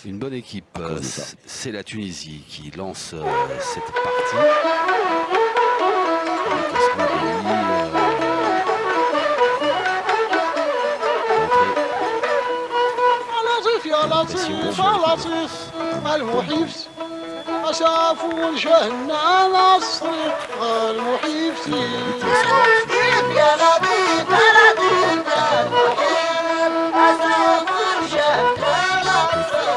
Une bonne équipe, à cause de ça. c'est la Tunisie qui lance cette partie. Avec Asma Bey, لطيف يا لطيف يا لطيف المحيف أشافوا الجهنم الصريح المحيف d'entrée. يا لطيف يا لطيف المحيف أشافوا الجهنم الصريح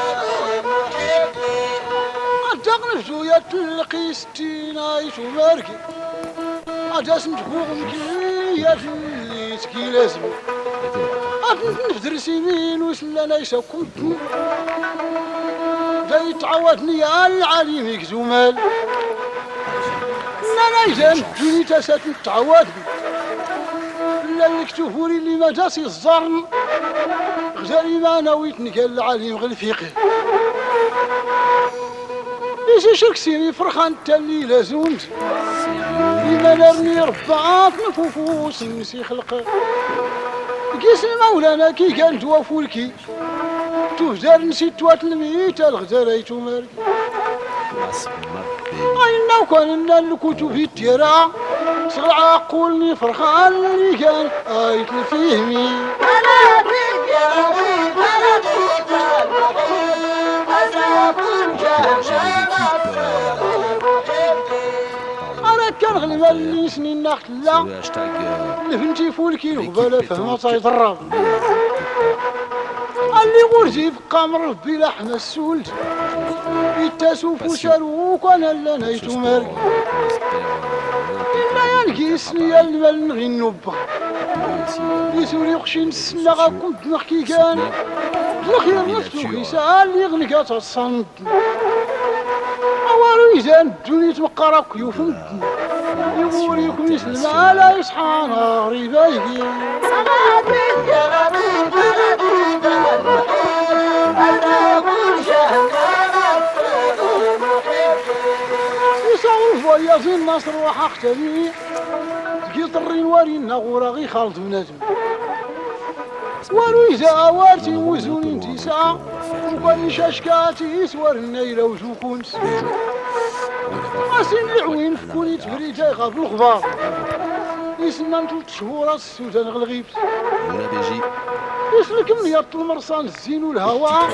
أتغنف جوية تلقي ستين عيش ومركي أجاسم تبوغ مكية اللي تكي لازم ندرس يمين وسلا ليس كنت جاي تعودني يا العليم يكزومال لا يزال جوني تسات تعودني لا اللي كتبولي اللي ما جاسي الزرن غزالي ما نويتني قال العليم غير الفقه إيش شرك سيري فرخان تالي لازونت لما نرمي ربعات نفوفوس نسي خلقه كيس المولانا كي قال توافولكي تهجر نسيت تواتلميت الغزاليتو مارك أين كان الكتب في التيرا صرع قولني فرخان اللي كان آيت الفهمي أنا بيك يا ربيب أنا بيك يا ربيب أزاف أنا كان غلبا اللي سنين ناقلا لفنتي فولكي الغبالة فهمت سيطرب اللي غرزي في قمر بلا حنا السولت يتاسوفو شاروك وانا لا نايتو مارك إلا ينقيسني يا المال نغي النبا يسوري قشين السنة غاكنت نحكي كان الخير نفتو كيسا اللي غنقات الصند أوالو يزان الدنيا تبقى راك يوفن يوريكم يسلم على يصحى نهاري بايقي صلاة بيك يا ربيب يا ربيب أنا كل شهر يساوي الفواياز النصر وحقتني تقي طرين وارينا غورا غي خالد بنادم والو إذا أوارتي وزوني انتسا وكان شاشكاتي سوار النيلة وزوكونس أسين العوين فكوني تفريتا يخاف الغبار يسنان 3 شهور السودان غلغيبس يسلك من يط المرصان الزين والهواء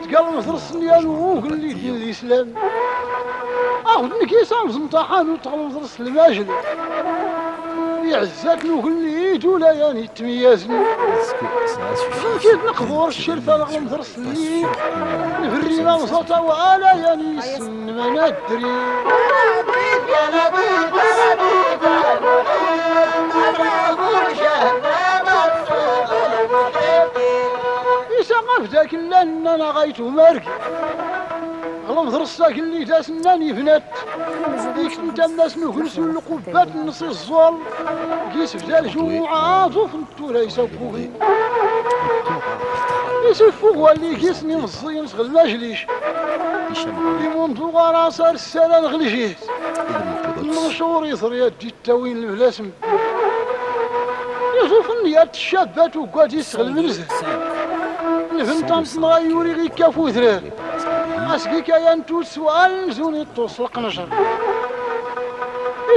تقال مصر السنيان وقل لي دين الإسلام أخذ نكيسان في امتحان وتقال مصر الماجل يعزاتني وقل لي دولا يعني تميازني كيف نقبور الشرفة رغم مصر الليل نفري ما وسطا ولا يعني السن ما ندري يا لبيب يا لبيب أنا أقول جهنم يسقف ذاك لأن أنا غايتو ماركي غلم ضرساك اللي تاسناني فنات ديك انت الناس نوكنسو القبات نصي الزوال كيس فدا الجمعات وفنتو لا يسبوغي يسفوغ اللي كيسني مصين شغل ماجليش اللي منذ غراسة السنة نغلجيه المنشور يصري يدي التاوين البلاسم يشوف النيات الشابات وقاد يسغل منزه الفنطان مغيوري غي كافو ثرار اسكي كاين تو سؤال زوني توصلق نشر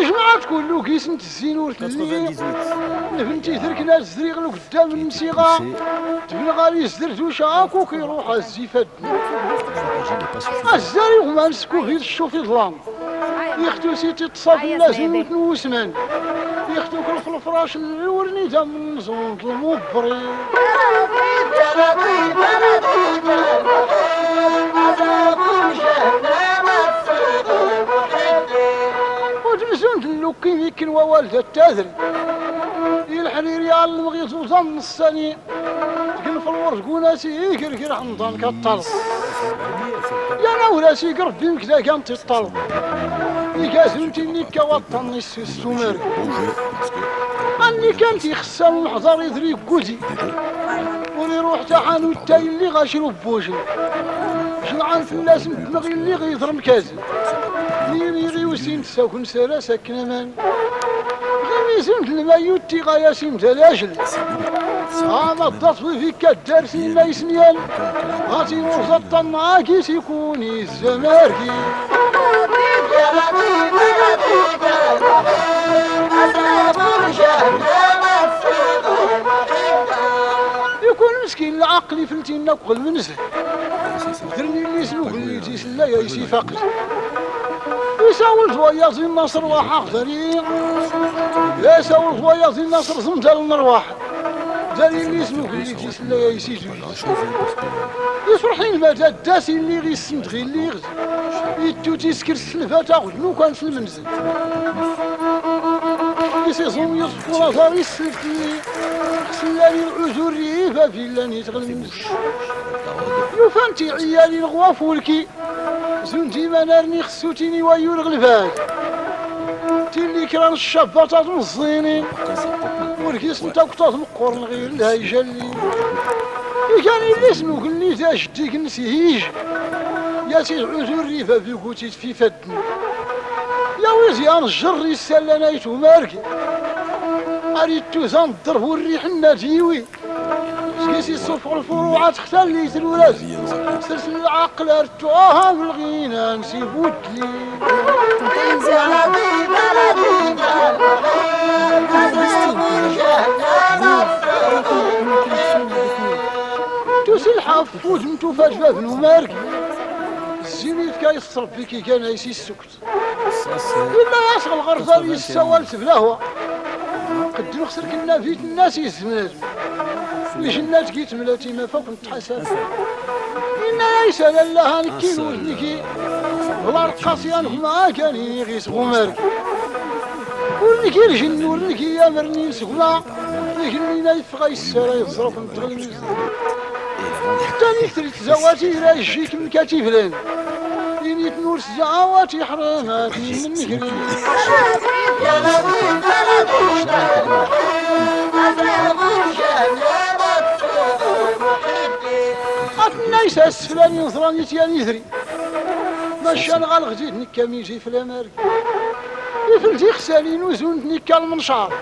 جماعة كلو كيسنت الزين ورتلي البنتي تركنا الزريغ لو قدام المسيغة تبنى غالي زدرتو شاكو كيروح الزيفات الزاري وما نسكو غير الشوفي ظلام يختو سيتي تصافي لازم وسمان يختو كل في الفراش الورني دام نزون المبري يا ربيب يا ربيب يا ربيب وتمسون اللوكي يمكن ووالدة التاذري الحرير يا المغيث وظن الثاني تقل في الورق وناسي يكركر حمضان كالطلب يا نوراسي قرب بيمك ذا كانت الطلب يكاسمتي نيكا وطني السومر اني كانت يخسر المحضر يدري قوتي ولي روح تحانو التاي اللي غاشرو بوجه جمعان في الناس مدمغي اللي غيضرم كازي نيري وسين تساكن سارة ساكنة مان غيمي يزمت المايو تيغا ياسين تلاجل ما الضطف فيك الدرسي ما يسنيان غاتي ورزطا معاكي تيكوني الزماركي يكون مسكين العقل فلتينا وقل منزل درني اللي سلوك اللي تيسلا يسي فقد يساول فواياز النصر وحق ذريع يساول فواياز النصر زمت المرواح داري اللي سلوك اللي تيسلا يسي جويس يصرحين المدى الداسي اللي غي السمت غي اللي غز يدو تيسكر السلفة تاخد لو كان في المنزل يسيصوم يصفو رزاري السلفتي خسلاني العزور ريفا فيلاني تغلمز يوفانتي عيالي الغواف والكي زنتي منارني خسوتيني ويور غلفات تيلي كران الشابطة تنصيني والكيس نتا كتاط مقورن غير لها يجلي كان اللي اسمو كلي تاشتيك نسيهيج يا سي عزور ريفا في كوتيت في فدني يا ويزيان الجر يسالانا يتوماركي اريد توزان الضرب والريح الناتيوي سكيسي الصفق الفروعات اختار لي الولاز سلسل العقل ارتوها بالغينا نسيب ودلي توسي الحاف وجمتو فاجفة بنو ماركي الزينيت كيصرف فيكي كان يسي السكت إلا يصغى الغرزال يستوال سبلاهوا قد نخسر كنا فيت الناس يسمناج ليش الناس كيت ملاتي ما فوق نتحسب إنا يسال الله نكي وزنكي والله القاسيان ما كان يغيس غمارك ورنكي الجن ورنكي يا مرني سغلا لكن لا يفقى يسارا يصرف نتغلمز حتى نكتري تزواتي رايجيك من كاتيفلان إني تنور سجاواتي حراماتي من نهري أتنا يساس فلاني نصراني تياني ثري ماشان غالغزيت نكا ميجي في الأمارك يفلتي خسالين وزونت نكا المنشار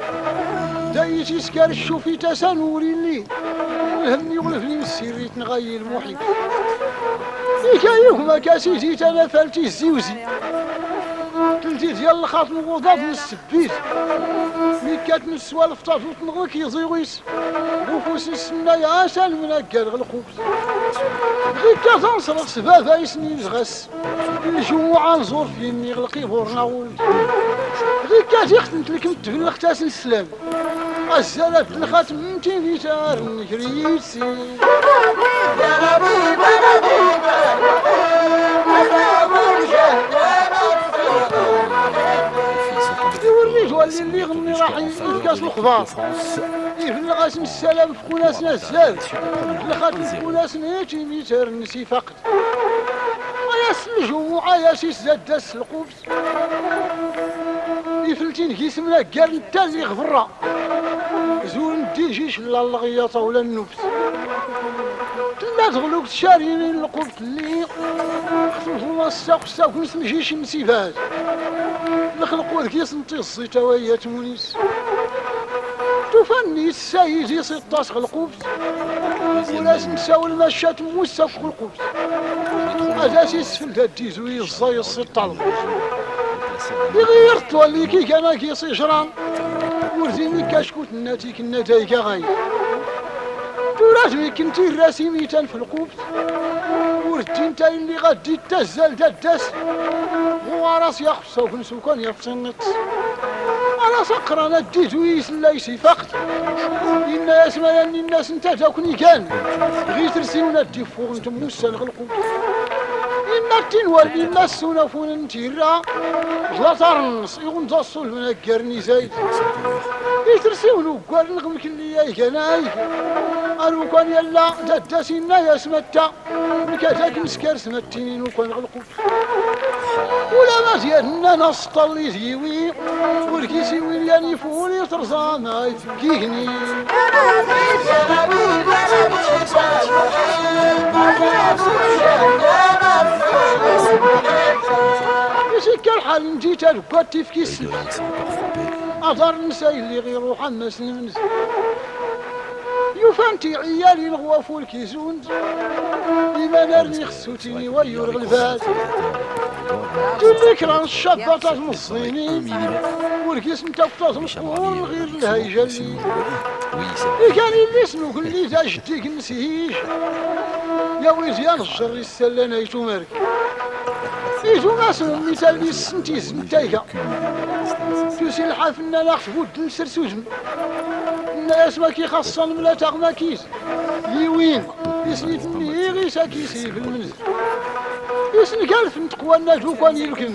دايتي سكار الشوفي تسانوري اللي الهم يغلف لي مسيري تنغيي المحيط كايوكما كاسيتي تانا فالتي الزيوزي تلتي ديال الخاطم وضاف من السبيت مي كات من السوالف طافو تنغلك يزيويس وفوس السمنا يا سال من هكا الخبز غير كتنصرف سبابا يسني زغس الجمعة نزور فين يغلقي بورنا ولد غير كاتي ختمت لك متفل اختاس السلام الزلات الخاتم انتي نيتار نكريسي يا ربي بلدي يورني تولي اللي يغني راح يكاس الخضار يفل قاسم السلام في كوناسنا الزاد الخاتم في كوناسنا يتي ميتار نسي فقد وياس الجمعة يا سي زاد داس القبس يفلتين كيسمنا كار نتا اللي غفرة زور ندي جيش لا الغياطة ولا النفس لا تغلوك تشاريني القبس اللي خصوصا الساق نسم جيش نسيفات نخلق وذكيس نطي الزيتا وهي تمونيس تفني السايزي 16 القبس وناس نساو المشات موسى في القبس أساسي السفل هادي زوي الزاي السطال يغير تولي كي كان كيصي جران ورزيني كاشكوت الناتيك النتايك غاية توراتمي كنتي راسي ميتان في القبس وردي نتا اللي غادي تزال داس هو راس يخصو كنسو كان يفصنط أنا سقرانا ديتو يسلا يسيفقت إن يسمى أن الناس نتا تاكني كان غير ترسيونا دي فوق نتم موسى نغلقو إن تنوالي الناس سونافون نتيرا زلطارنص يغن تصل من الكرني زايد يترسيونو قوال نغمك اللي يايك أنا أيك أنا كان يلا داداسينا يا سمتا مكاتاك مسكار سمتينين وكان غلقو ولا ما زيادنا نص طلي زيوي والكيسي ويلياني فولي ترزا ما يفكيهني يسكر حال نجيت الكواتي في كيس أثر نساي اللي غير روح الناس المنزل يوفانتي عيالي نغوافو الكيزون إما نرني خسوتيني ويور غلبات تذكر عن الشابات المصينين والكيس نتافتاز القرون غير الهيجلي كان اللي اسمو كل تا جديك نسيهيش يا ويزيان الشر السلان ايتو مارك ايتو ناسو مثال لي السنتي سنتايكا توسي الحافنا لاخت بود نسرسوزم الناس ما كيخصن ملا تاغما كيس يوين يسنيتني غي ساكيسي في المنزل يسني كالف نتقوى الناجوك وان يلكن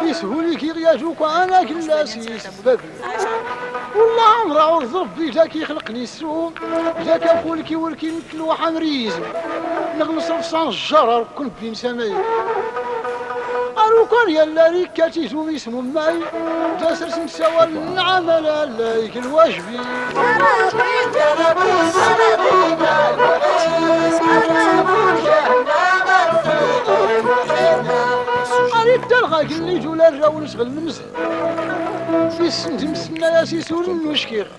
يسهولي كي غياجوك انا كلاسي يسبب والله عمره عرض ربي جاك يخلقني السوم جاك افولكي ولكي نتلو حمريزم نغمس رفصان الجرر كنت بين سمايا قالوا كان يلا ريكاتي تومي اسمو ماي جاسر سمساوى النعمة لايك الواجبي أريد تلغى اللي جولا الراو نشغل منزل في السنت مسنا يا سيسور النوشكير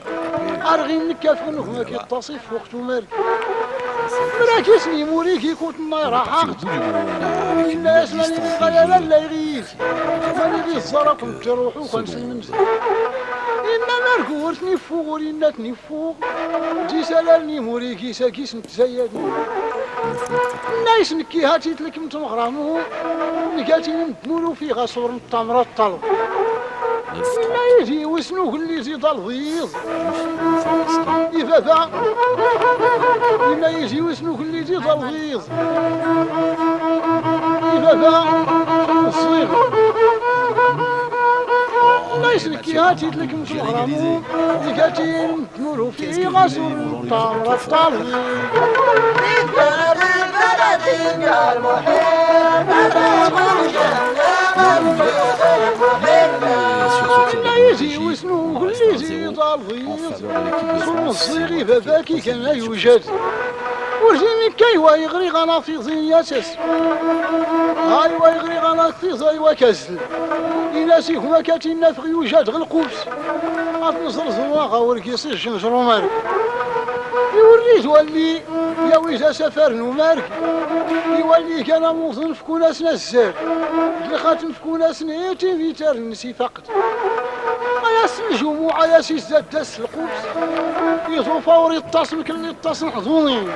أرغي نكاف ونخما كيتصيف وقتو مالك مراكسني موريكي كوت الناير حاقت الناس ماني غيالا لا يغيث ماني غيث زرق نتروحو كنسل منزل إنا مالكو ورثني فوق وريناتني فوق جي سلالني موريكي ساكيس نتزايدو الناس نكي هاتي تلك متمغرامو نكاتي نتمولو في غصور التمرة الطلب إنا يجي وسنوه اللي يزيد الغيظ إفافا إنا يجي وسنوه اللي يزيد الغيظ إفافا الصيغ الناس نكي هاتي تلك متمغرامو نكاتي نتمولو في غصور التمرة الطلب لا يجي وسنو كل يزيد الغيظ صوم الصيغي ففاكي كما يوجد ورجيني كي ويغري غنافيظين ياسس هاي ويغري غنافيظي وكزل إناسي هما كاتي نافغ يوجد غلقوبس أتنصر زواغا وركيصي الجنجرو مارك يوريت واللي يا ويجا سفر نومارك يولي كان موطن في كوناسنا الزار اللي خاتم في كوناسنا يتي فيتر نسي فقط ياس الجموع ياس يزداد داس القوس يطوفا يتصل كل يتصل حضوني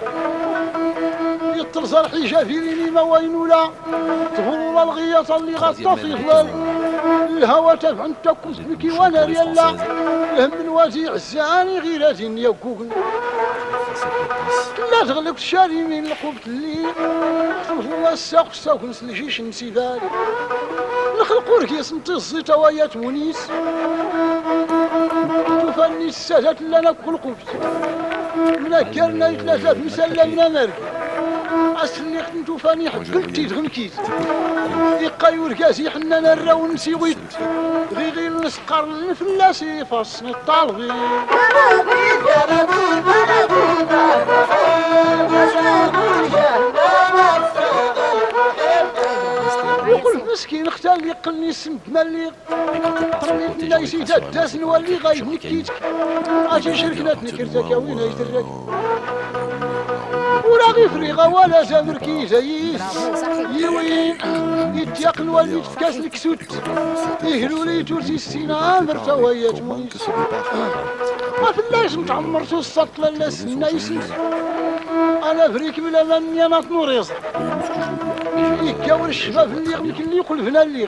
يطرز الحجاب لي ما وين ولا تفضل الغياط اللي غطى في ظلال الهوى تبع انت كوزبكي وانا ريالا الهم الوازي عزاني غير هذين يكوكن لا تغلق الشاري من القوبة اللي تنفوا الساق نسلجيش نسيفالي نخلقو ركيس نطي الزيتا ويات مونيس تفني السادات لنا كل قوبة منكرنا يتلاتة مسلمنا مرك أسلني خدمتو فاني حكمتي تغنكيت يقاي وركاسي حنا نراو نسيويت غيغي نسقر نفلاسي فاصني الطالبي يقول مسكين اختال يقلني السم مالي طرنيت نايسي تداس نولي غايب نكيتك اجي شركناتني كرتك وين يدرك ولا غي فريغه ولا زامر كي زيس يوين يتيق نولي تفكاس الكسوت يهلو لي تورسي السينا مرتا وهي تمونيس ما فلاش متعمرتو السطله لا سنايس انا فريك بلا مني انا تنوريص يكاور الشباب اللي يمكن اللي يقول فينا اللي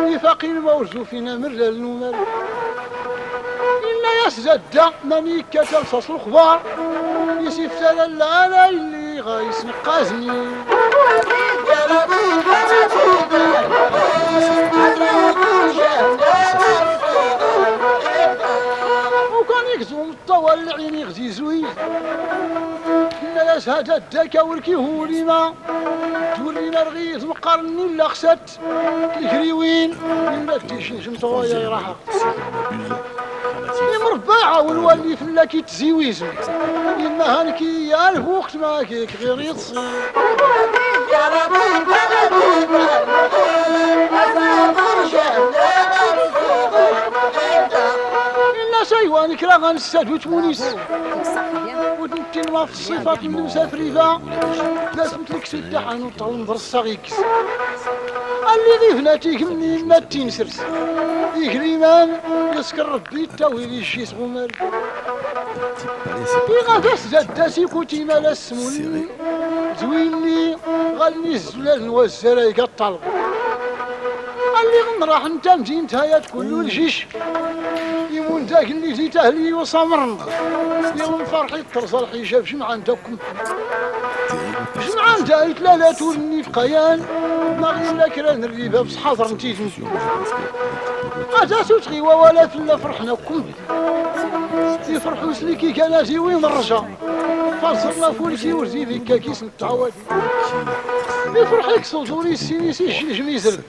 يفاقي الموزو فينا مرلا النمر إلا يسجد ماني كتل صص الخبار يسيف لا لا اللي غايس نقازني وكان يكزوم الطوال عيني غزي زويز الناس هذا الدكا وركي هولي ما تولينا رغيث وقرني لا خسات الكريوين ولا تيشنش نتوايا يراحة مرباعة والولي فلا كي تزيويز إما هانكي يا الوقت ما كيك غير يتصير كرا غنستاد وتمونيس ونتين ما في الصفات من مسافري فا لازم تلكس الدحان وطال مدرسة غيكس اللي غي فناتيك مني ما تنسرس يكريمان يسكر ربي التاويل يشي صغمر يغافس جداسي كوتي مالا السمون زويني غالني الزلال نوزر يقطلب اللي غنراح انت مجي نتايا كلو الجيش يمون داك اللي جيت اهلي وصامرن يوم فرحي ترزل حجاب شمعة عندكم شمعة نتا يتلالا تورني فقيان ما غير لا كران الريبة بس حاضر نتيجن أتاسو تغيوا ولا فلا فرحناكم يفرحوا سليكي كان زيوي مرجع فصلنا فولكي ورزيدي كاكيس نتعوادي يفرحك صدوري السينيسي جميزر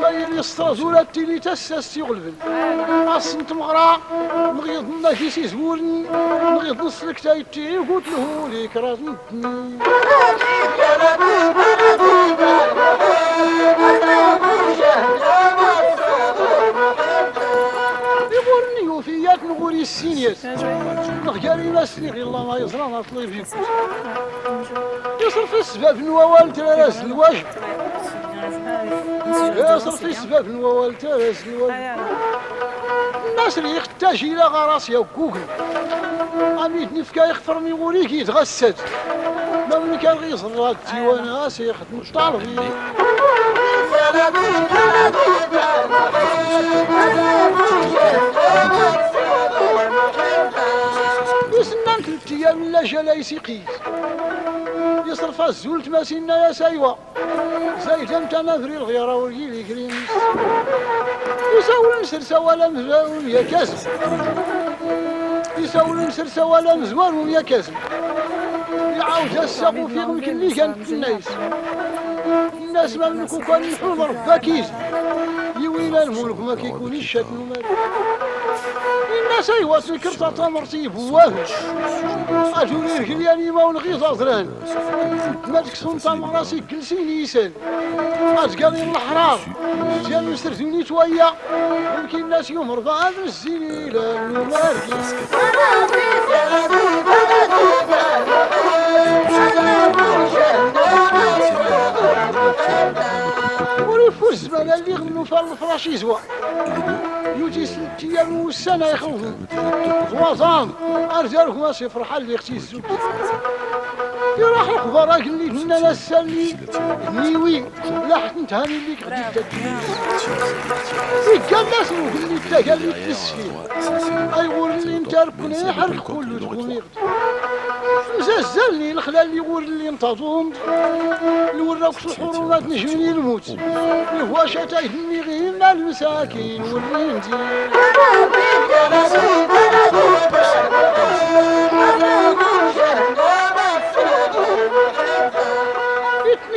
فاير يسترازولا التيلي تساس يغلبن أصنت مغرا نغيض ناكيسي زورن نغيض نصلك تايتي قلت له ليك رازمتني يغورني وفيات نغوري السينيات نغياري ناسني غير الله ما يزرع نطلي فيك يصرف السباب نوال تراس الواجب يصرف السباب نوال تراس الواجب الناس اللي يختاج الى غراس يا كوكل عميت نفكا يخفر من وريك يتغسد ما من كان غيصر الديوان سيخدم الطالبي يسنان 3 أيام لا جا يسيقيت يصرف الزولت ما سينا يا سايوا زايد انت نافري الغيره ورجيلي كريمس يساول نسرسا ولا مزوار يا كاسب يساول نسرسا ولا مزوار يا كاسب يعاود الساقو في يمكن اللي كانت الناس ما منكو كان يحوض ربا كيز يوينا الملك ما كيكونيش شاتنو مال الناس ايوا تنكرتا تمرتي بواه اجوري رجلياني ما ونغيظ ازران مالك سلطة مراسي جلسي نيسان اتقالي الحرار ديال يسرتوني تويا يمكن الناس يوم 4 الزيني لانو ماركي وريفو الزمان اللي غنو فالفراش يزوى يوتي 6 أيام والسنة يخوفو وظام أرجالك ما فرحة اللي اختي الزوج يروح الخبراء قال لي هنا لا السالي نيوي لا حتى نتهاني ليك غادي قال ناس قال لي انت قال لي تسفي ايغور اللي انت ركني يحرق كله تقومي زلزلني الخلال اللي يغور اللي انتظم اللي وراك الحرمات نجمني الموت هو شتايدني غير مع المساكين واللي ندير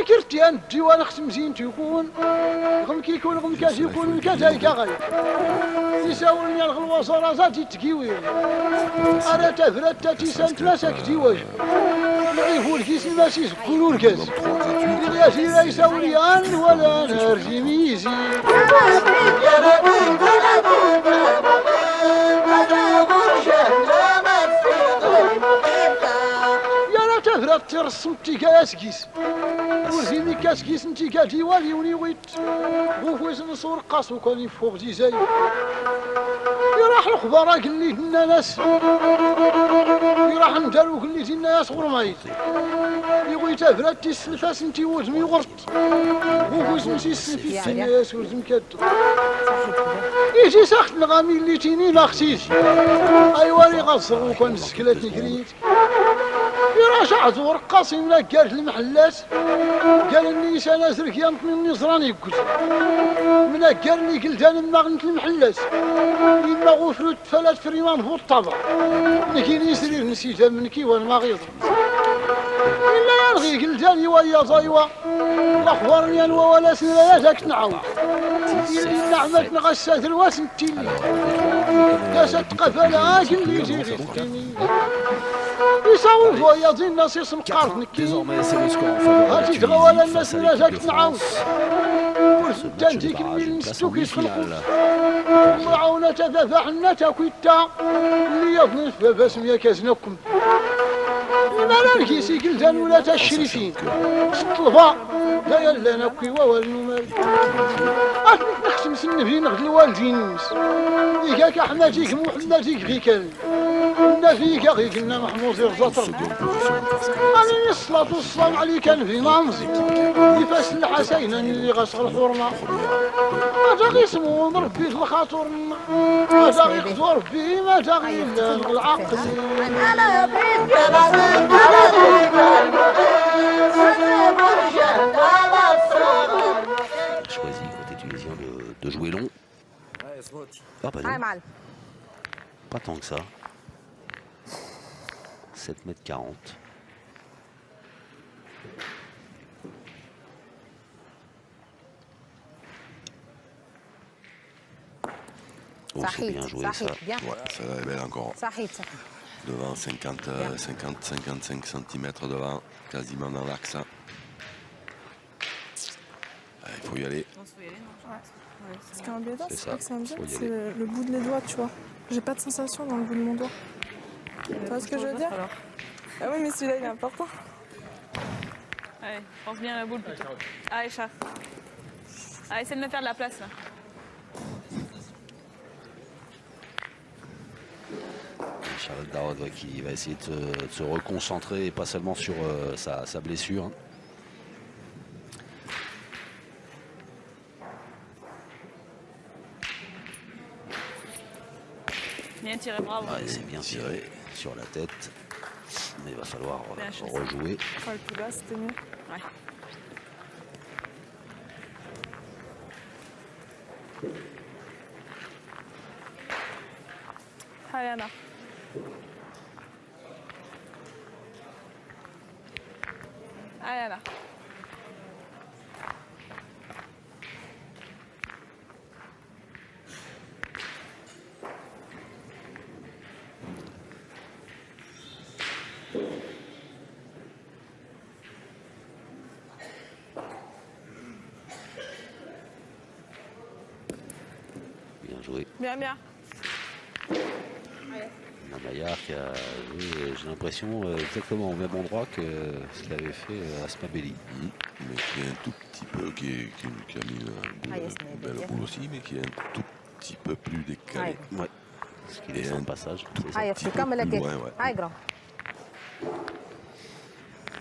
نكرتي أنا الديوان أختم زين تيكون غم كيكون غم كاس يكون من كاتاي كاغاي يساولني الغلوة صرازاتي تكيوي أنا تفرد تاتي سانت ماسك ديواج نعيفو الكيس الماسي سكولو الكاس ياسي لا يساولي أن ولا نرجي ميزي تفرد ترسم تيكاس كيس وزيني كاس كيس نتي كاتي والي ونيويت غوفويس نصور قاس وكان يفوق زي يراح الخبراء قال لي لنا ناس يراح ندارو قال لي الناس غرمايت يقول تفرد تيسلفاس نتي وزمي غرط غوفويس نسي السلفي التناس وزم كادو يجي ساخت الغامي اللي تيني ما اختيش ايوالي غصر وكان سكلاتني كريت يراجع زور قاسم لا قال المحلات قال النيسان ازرك ينطني النصراني يقول من قال لي قلت انا ما غنت المحلات اما غفلت فلات فريمان هو الطبع نكيني سرير نسيتها منكي وانا ما غيضر الا يلغي قلت لي ويا زايوا الاخبار انا ولا سناياتك نعاود اللي نعمت نغسات الواسن تيلي كاسات قفلها قال لي جيري يساوي فواياجي الناس يسم قارف نكي هاتي تغوال الناس اللي جاك نعاود ce match de barrage, une place en demi-finale. معاونة تدافع عنا تاكويتا اللي يظن في باسم كازنكم ما نركيسي كنتان ولا تشريفين الطلبة لا يلا نكوي والنمر نختم سنفين نغد الوالدين نمس إيكاك أحماتيك محماتيك في كلب كنا فيك غي كنا محموزي رزاطر أنا الصلاة والسلام عليك في نامزي يفاس الحسين اللي غسغ الحرمة أجا اسمه ربي الخاطر أجا يقدر ربي ما تغي العقل أنا بيت Choisi côté tunisien de jouer long. Ah bah non, pas tant que ça. 7,40 m. Oh, c'est bien joué ça. Ouais, ça est belle encore. Devant 55 cm devant, quasiment dans l'axe. Il faut y aller. Ce qui est embêtant, c'est pas que ça me gêne, c'est le bout de les doigts, tu vois. J'ai pas de sensation dans le bout de mon doigt. Tu vois ce que je veux dire? Ah oui, mais celui-là, il est important. Allez, pense bien à la boule plutôt. Allez, chat. Allez, essaie de me faire de la place là. Charlotte Darod qui va essayer de se reconcentrer et pas seulement sur sa blessure. Bien tiré, bravo. Ouais, c'est bien tiré sur la tête. Mais il va falloir rejouer. Oh, le plus bas, c'était mieux. Ouais. Allez, Anna. Allez, Anna. Bien joué. Bien, bien. Maillard qui a joué, j'ai l'impression, exactement au même endroit que ce qu'avait fait Asma Belli. Mais qui est un tout petit peu, qui a mis une belle boule aussi, mais qui est un tout petit peu plus décalé. Ouais, parce qu'il est sans passage. Un petit peu plus loin, ouais.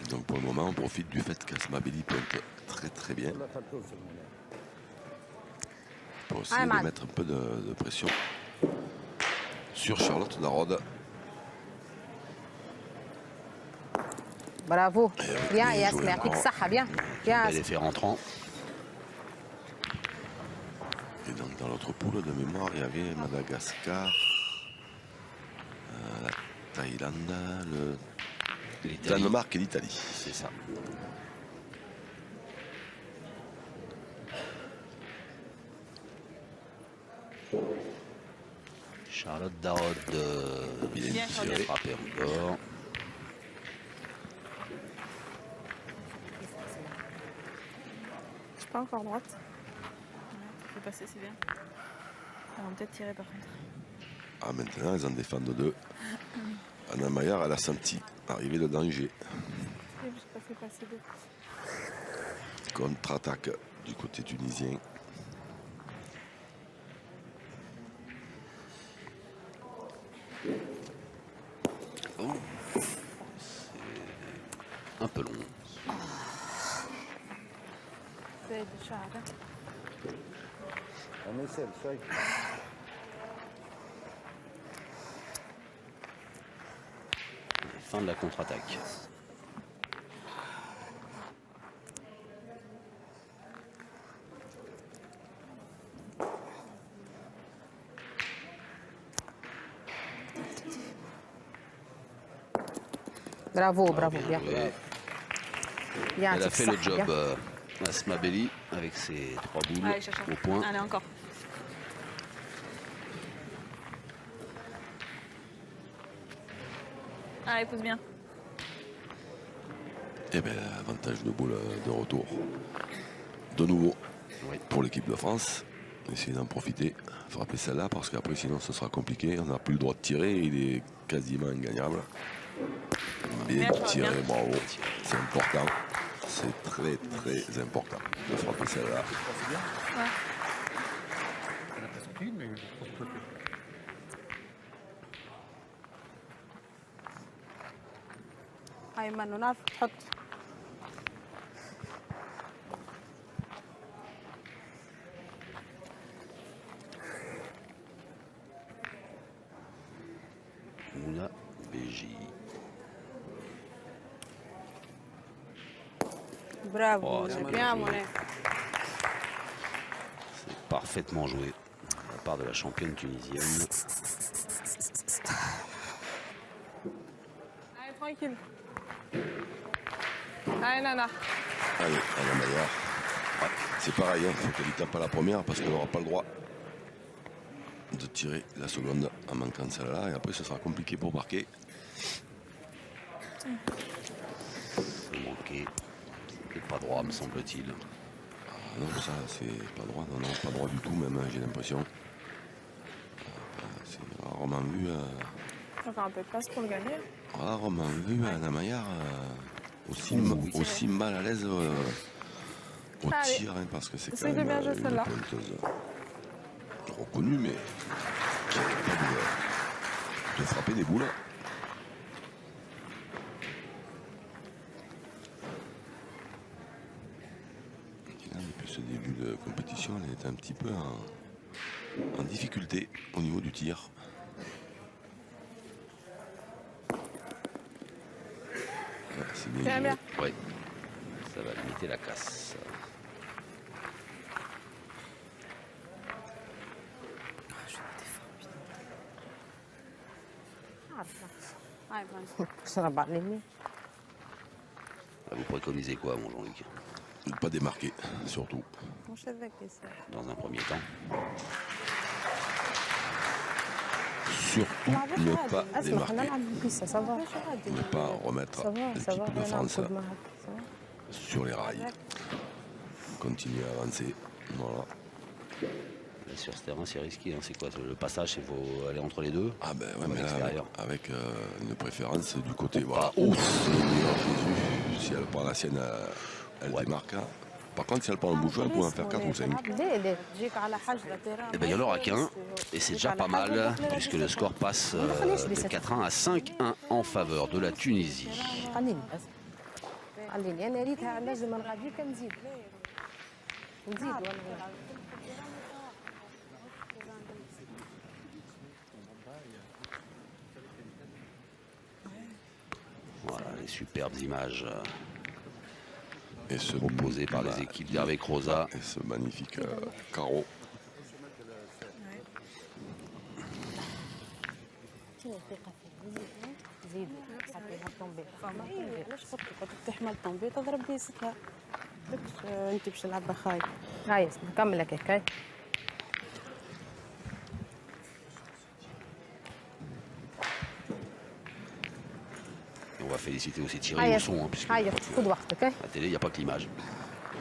Donc pour le moment, on profite du fait qu'Asma Belli pointe très très bien. Pour essayer de mettre un peu de pression sur Charlotte Darod. Bravo. Bien, Yasmin, يعطيك الصحة, bien. Bel effet rentrant. Et donc dans l'autre poule de mémoire, il y avait Madagascar, la Thaïlande, le Danemark et l'Italie. C'est ça. Charlotte Darod bien frappé encore. Je suis pas encore droite. Tu peux passer, c'est bien. Elles vont peut-être tirer par contre. Ah, maintenant, ils en défendent deux. Anna Maillard, elle a senti arriver le danger. Je pas fait passer deux. Contre-attaque du côté tunisien. Oh. C'est un peu long. Fin de la contre-attaque. Bravo, bravo, bien. Bien, Elle a fait le صح, job, bien. Asma Belli, avec ses 3 boules Allez, cherche. au point. Allez, encore. Allez, pousse bien. Et bien, avantage de boule de retour. De nouveau. pour l'équipe de France. Essayer d'en profiter, frapper celle-là parce qu'après sinon ce sera compliqué. On n'a plus le droit de tirer, il est quasiment ingagnable. Bien tiré, bravo. C'est important. C'est très très important de frapper celle-là. أيمن ونعرف تحط Mouna Béji. برافو Oh, c'est bien mal joué. Monet. C'est parfaitement joué de la part de la championne tunisienne. Allez, tranquille. Allez, Nana. Allez, Anna Maillard. Ouais, c'est pareil, il faut qu'elle ne tape pas la première parce qu'elle n'aura pas le droit de tirer la seconde en manquant celle-là. Et après, ce sera compliqué pour marquer. C'est manqué. C'est pas droit, me semble-t-il. Ah non, ça, c'est pas droit. Non, non, pas droit du tout, même, j'ai l'impression. C'est rarement vu. On va faire un peu de place pour le gagner. Rarement vu Anna Maillard aussi mal à l'aise au Allez. tir, hein, parce que c'est quand Essaye de même bien jouer une celle-là. pointeuse reconnue, mais qui est capable de frapper des boules. Et là, depuis ce début de compétition, elle est un petit peu en difficulté au niveau du tir. Ouais, c'est bien Tiens, joué. bien. Ouais. Ça va limiter la casse. Ça va l'aimer. Vous préconisez quoi, mon Jean-Luc? Ne pas démarquer, surtout. Dans un premier temps. Surtout ne pas démarquer. Ça va. Ne pas remettre l'équipe de France sur les rails. Continuer à avancer. Voilà. Là, sur ce terrain, c'est risqué. Hein. C'est quoi le passage? Il faut aller entre les deux. Ah ben ouais, Comme mais là, l'extérieur. avec une préférence du côté. Voilà. Ah, Oh, Seigneur Jésus. Si elle prend la sienne, elle démarque. Hein. Par contre, si elle prend un bougeon, elle pourrait en faire 4 ou 5. Eh ben, il n'y en aura qu'un. Et c'est déjà pas mal, puisque le score passe de 4-1 à 5-1 en faveur de la Tunisie. خليني انا ريتها على نجم من غادي كنزيد نزيد Voilà, les superbes images Et ce proposées par les équipes d'Hervé Croza. Et ce magnifique carreau. زيد حطيها الطومبيط علاش تحمل الطومبيط تضرب بيستها انت باش تلعب بخاي هاي اسمع كمل هكاك هاي On va féliciter aussi Thierry au son, hein, puisque هاي خذ وقتك هاي à la télé, il n'y a pas que l'image.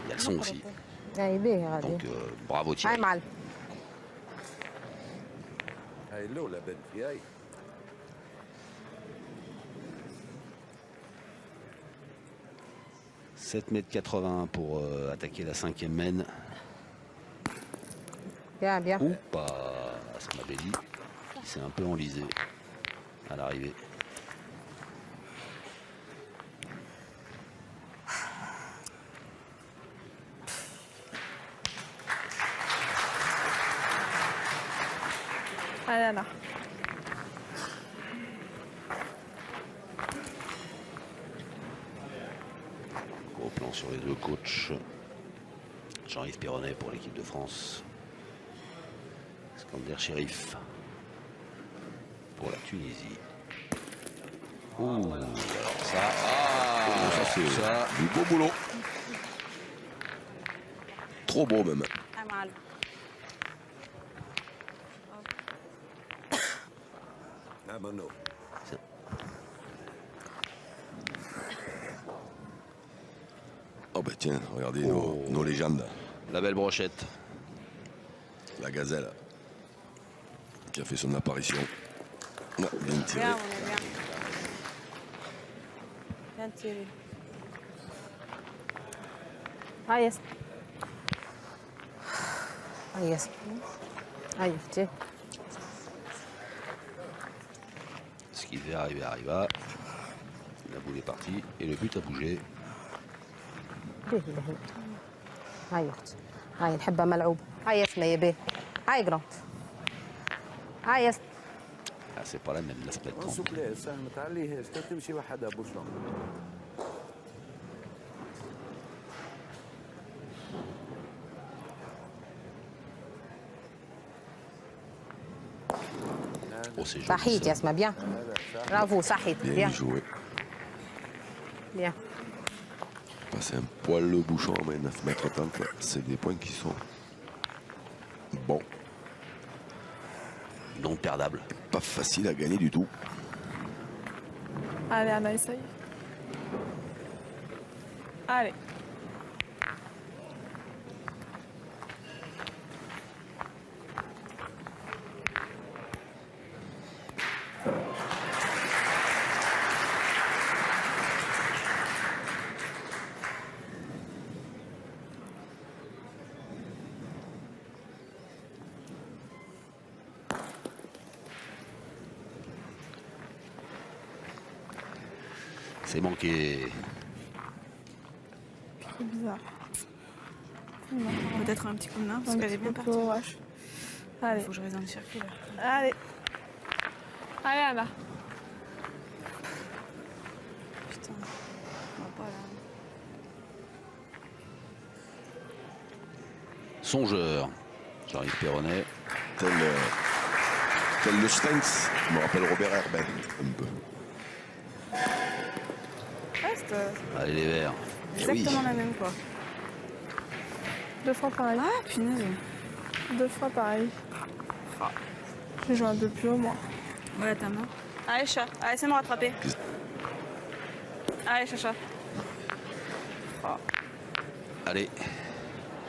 Il y a le son aussi. هاي باهي غادي Donc bravo هاي Thierry. معلم هاي الاولى بنت في هاي 7,81 m pour attaquer la 5e mène. bien bien Ou pas, Asma Belli, qui s'est un peu enlisé à l'arrivée. Allez, Nana. Gros plan sur les deux coachs. Jean-Yves Perronnet pour l'équipe de France. Skander Chérif pour la Tunisie. Ouh, alors ça, Ça, c'est du beau boulot. Trop beau même. هاي معلم نعم منو Oh ben tiens, regardez nos légendes. La belle brochette. La gazelle qui a fait son apparition. Ah, bien tiré. Bien, on est bien. Bien tiré. Ah, yes. Ah, yes. Ah, yes. Ce qui devait arriver arriva. La boule est partie et le but a bougé. به به هاي اختي هاي الحبه ملعوبه هاي يسمى يا بيه هاي جراند هاي يس Ah, c'est pas la même l'aspect de En trempe. souplesse, ما تعليهاش تمشي وحدها بوشون. Oh, c'est joli. صحيت ça. يسمى بيان برافو صحيت Bien بيان joué. بيان Passer un poil le bouchon, mais 9 mètres 30, c'est des points qui sont bons. Non perdable. Pas facile à gagner du tout. Allez, Anna, essaye. Allez. C'est manqué. C'est bizarre. Peut-être un petit coup de main parce qu'elle est bien partie. Il Allez. faut que je raisonne le circuit là. Allez. Allez, Anna. Putain, on va pas là. Songeur. Jean-Yves Perronnet. Tel le Sphinx, je me rappelle Robert Herbin un peu. Allez les verts. Exactement la même quoi. 2 fois pareil. Ah punaise. 2 fois pareil. J'ai joué un peu plus haut, moi. Voilà ta main. Allez chat, allez c'est me rattraper. Allez chacha. Allez.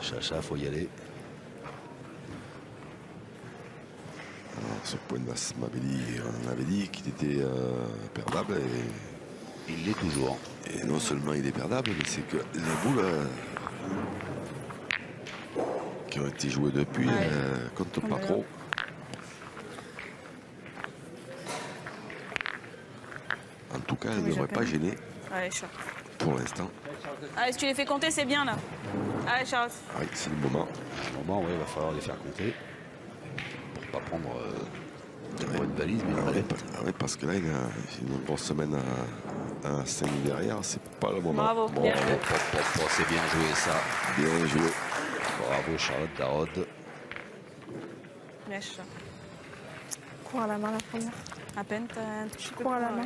Chacha, faut y aller. Alors, ce point d'As on avait dit qu'il était perdable Il l'est toujours. et non seulement il est perdable, mais c'est que les boules qui ont été jouées depuis comptent pas trop. En tout cas, elles ne devraient pas gêner Allez chat. pour l'instant. Allez si tu les fais compter c'est bien là. Allez Charles. Oui, c'est le moment. À un moment, ouais, il va falloir les faire compter. Pour pas prendre une valise, mais une mallette. Parce que là, il y a une grosse semaine à 5 derrière, c'est pas le moment. Bravo, Bon, bien Hop, hop, hop, c'est bien joué ça. bien joué. Bravo Charlotte Darod. Bien chat. Cours à la main la première. À peine t'as un tout petit peu. Cours à la main.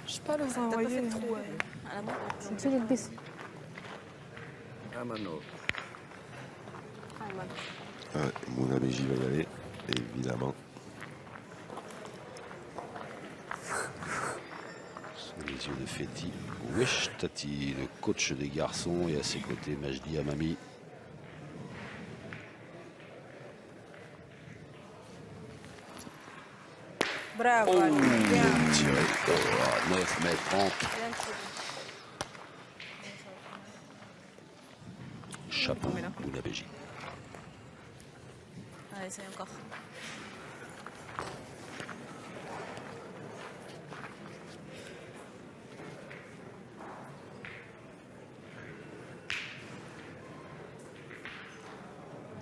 Je sais pas les T'as pas envoyer. fait de trou à la main. تجي البس Amano. Mouna Béji va y aller, évidemment. Sous les yeux de Fethi Ouechtati, le coach des garçons, et à ses côtés Majdi Amami. برافو عليك bien Tiré. Oh, 9 mètres 30. bien tiré. Chapeau Mouna Béji. Allez c'est encore.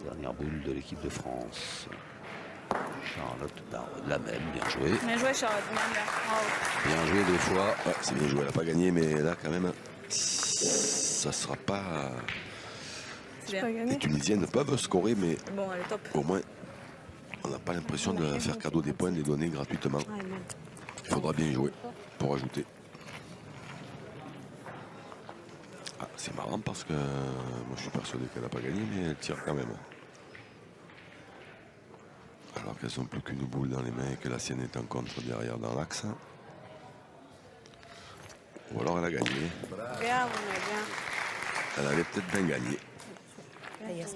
Dernière boule de l'équipe de France. Charlotte Darod, la même, bien joué. Bien joué Charlotte, bien bien. Bravo. Bien joué 2 fois. Ouais, c'est bien joué, elle n'a pas gagné, mais là, quand même, ça sera pas. C'est Pas bien. gagné. Les Tunisiennes peuvent scorer, mais Bon elle est top. au moins, on n'a pas l'impression de faire cadeau des points, de les donner gratuitement. هاي مال. Il faudra bien jouer pour ajouter. Ah, c'est marrant parce que moi je suis persuadé qu'elle n'a pas gagné, mais elle tire quand même. Alors qu'elles n'ont plus qu'une boule dans les mains et que la sienne est en contre derrière dans l'axe. Ou alors elle a gagné. Bien, on est bien. Elle avait peut-être bien gagné.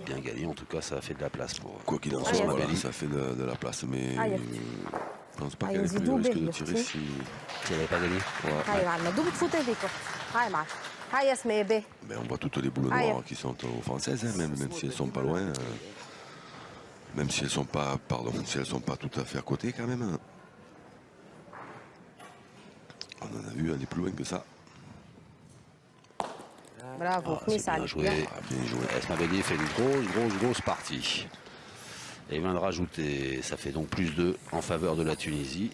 bien gagné. En tout cas, ça a fait de la place pour. Quoi qu'il en soit, voilà, ça fait de la place. Mais je pense pas qu'elle ait pris le risque de tirer si elle n'avait pas gagné. Ben, on voit toutes les boules noires qui sont aux Françaises, hein, même si elles sont pas loin. Même si elles sont pas, si elles sont pas tout à fait à côté quand même. Hein. On en a vu aller plus loin que ça. Bravo, c'est bien joué. Bien joué. Esma Bedi fait une grosse partie. Et il vient de rajouter, ça fait donc plus 2 en faveur de la Tunisie,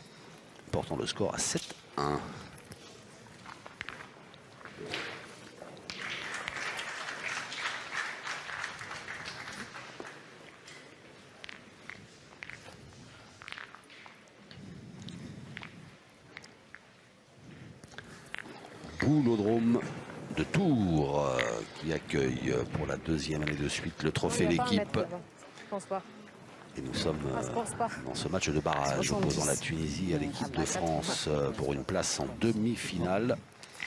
portant le score à 7-1. Boulodrome de Tours qui accueille pour la 2e année de suite le trophée L'équipe. Je pense pas. Et nous sommes dans ce match de barrage opposant la Tunisie à l'équipe de France pour une place en demi-finale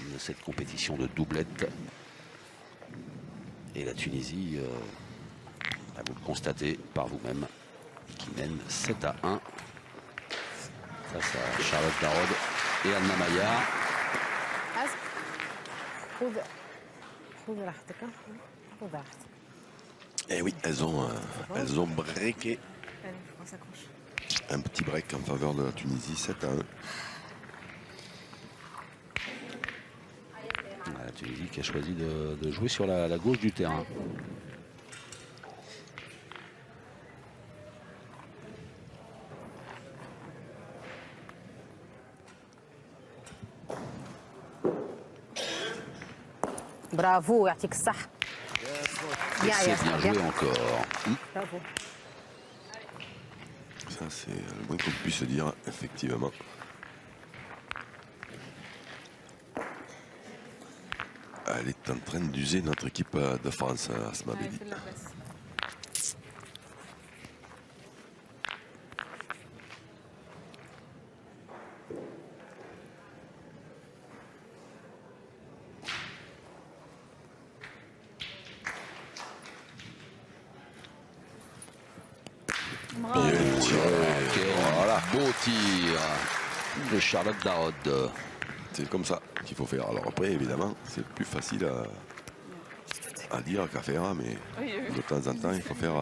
de cette compétition de doublette. Et la Tunisie, vous le constatez par vous-même, qui mène 7-1 face à Charlotte Darod et Anna Maillard. Et oui, elles ont breaké. Un petit break en faveur de la Tunisie, 7-1. La Tunisie qui a choisi de jouer sur la gauche du terrain. Bravo, يعطيك الصحة. C'est bien joué encore. Bravo. Ça, c'est le moins qu'on puisse dire, effectivement. Elle est en train d'user notre équipe de France, Asma Bedi. Voilà, beau tir de Charlotte Darod. C'est comme ça qu'il faut faire. Alors après, évidemment, c'est plus facile à dire qu'à faire, mais de temps en temps, il faut faire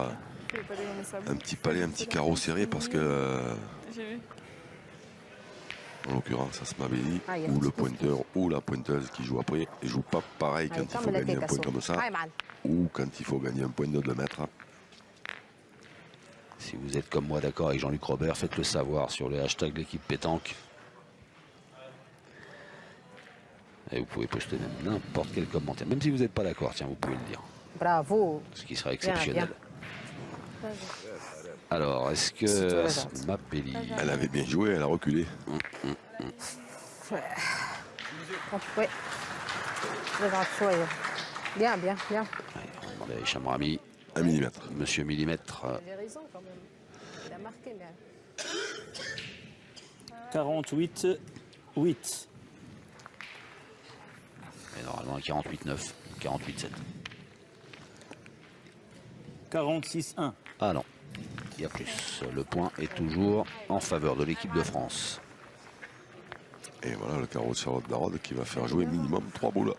un petit palais, un petit carreau serré parce que, en l'occurrence, Asma Bedi, ou le pointeur ou la pointeuse qui joue après, ne joue pas pareil quand il faut gagner un point comme ça, ou quand il faut gagner un point de 2 mètres. Si vous êtes comme moi d'accord avec Jean-Luc Robert, faites-le savoir sur le hashtag l'équipe pétanque. Et vous pouvez poster même n'importe quel commentaire. Même si vous n'êtes pas d'accord, tiens, vous pouvez le dire. Bravo. Ce qui serait exceptionnel. Alors, est-ce que Asma Bedi... Elle avait bien joué, elle a reculé. Oui. Bien, bien, bien. On va demander à Hicham Rami. 1 millimètre. Monsieur Millimètre. Il avait raison quand même. Il a marqué, mais... 48-8. Et normalement 48-9, 48-7. 46-1. Ah non, il y a plus. Le point est toujours en faveur de l'équipe de France. Et voilà le carreau de Charlotte Darod qui va faire jouer minimum 3 boules.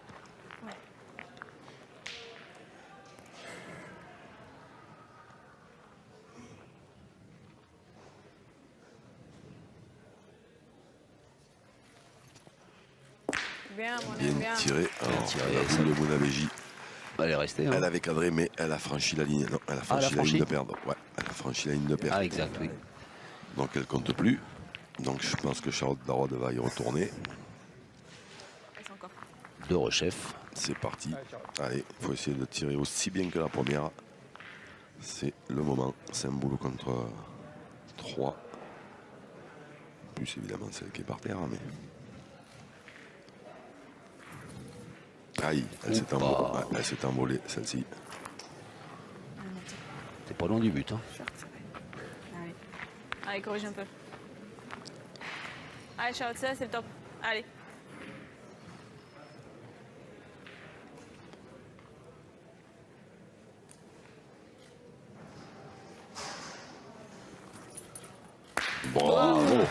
Bien, Bien tiré. Alors, tiré, la boule de Mounabéji. Elle est restée. Hein. Elle avait cadré, mais elle a franchi la ligne. Non, elle a franchi la ligne de perdre. Ouais, elle a franchi la ligne de perdre. Ah, exact, oui. Donc elle compte plus. Donc je pense que Charlotte Darod va y retourner. De rechef. C'est parti. Allez, il faut essayer de tirer aussi bien que la première. C'est le moment. C'est un boulot contre 3. Plus évidemment celle qui est par terre, mais. Aïe, elle s'est envolée, celle-ci. T'es pas loin du but. Hein. Allez. Allez, corrige un peu. Allez, Charlotte, ça, c'est le top. Allez. Bravo.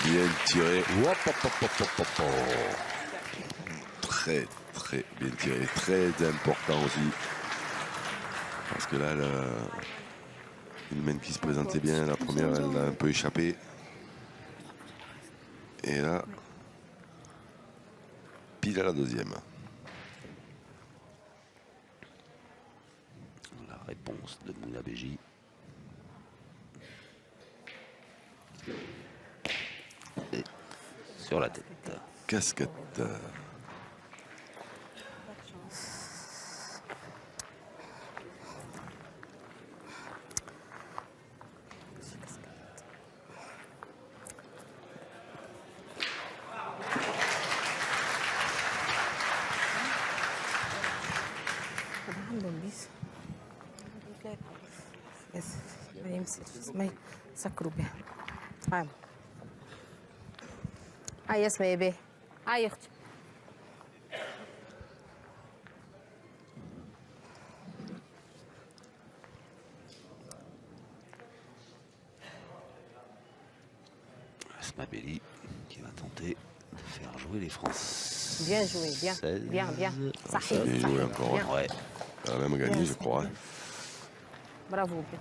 Bien tiré. Hop, hop, hop, hop, hop, hop, hop. Très, très bien tiré. Très important aussi. Parce que là, une main qui se présentait bien. La première, elle a un peu échappé. Et là, pile à la deuxième. La réponse de Mounabeji. Et sur la tête. Casquette. ما يمسكش ما يسكروا بها. هاي اسمعي بيه. هاي يا اختي. Asma Belli qui va tenter de faire jouer les Français. Bien joué, bien, bien, bien. Ça bien joué encore. Ouais. Elle a même gagné, je crois. Bravo. Bien.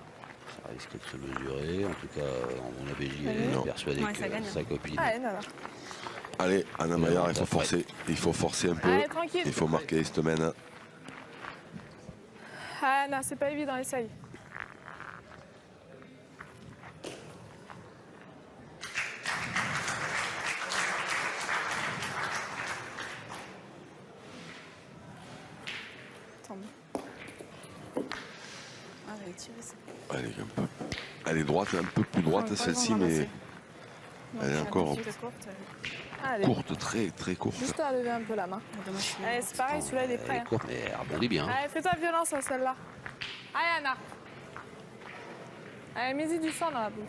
Ça risque de se mesurer. En tout cas, Mounabeji est persuadé que sa copine. Allez, Anna Maillard, il faut forcer. Il faut forcer un peu. Allez, tranquille. Il faut marquer cette semaine. Ah non, c'est pas évident, essaye. Elle est droite, un peu plus droite celle-ci, mais elle est encore courte, très très courte. Juste à lever un peu la main. Allez, c'est pareil, celui-là il est prêt. Elle est courte, mais elle rebondit bien. Allez, fais-toi violence à celle-là. Allez, Anna. Allez, mets-y du sang dans la boule.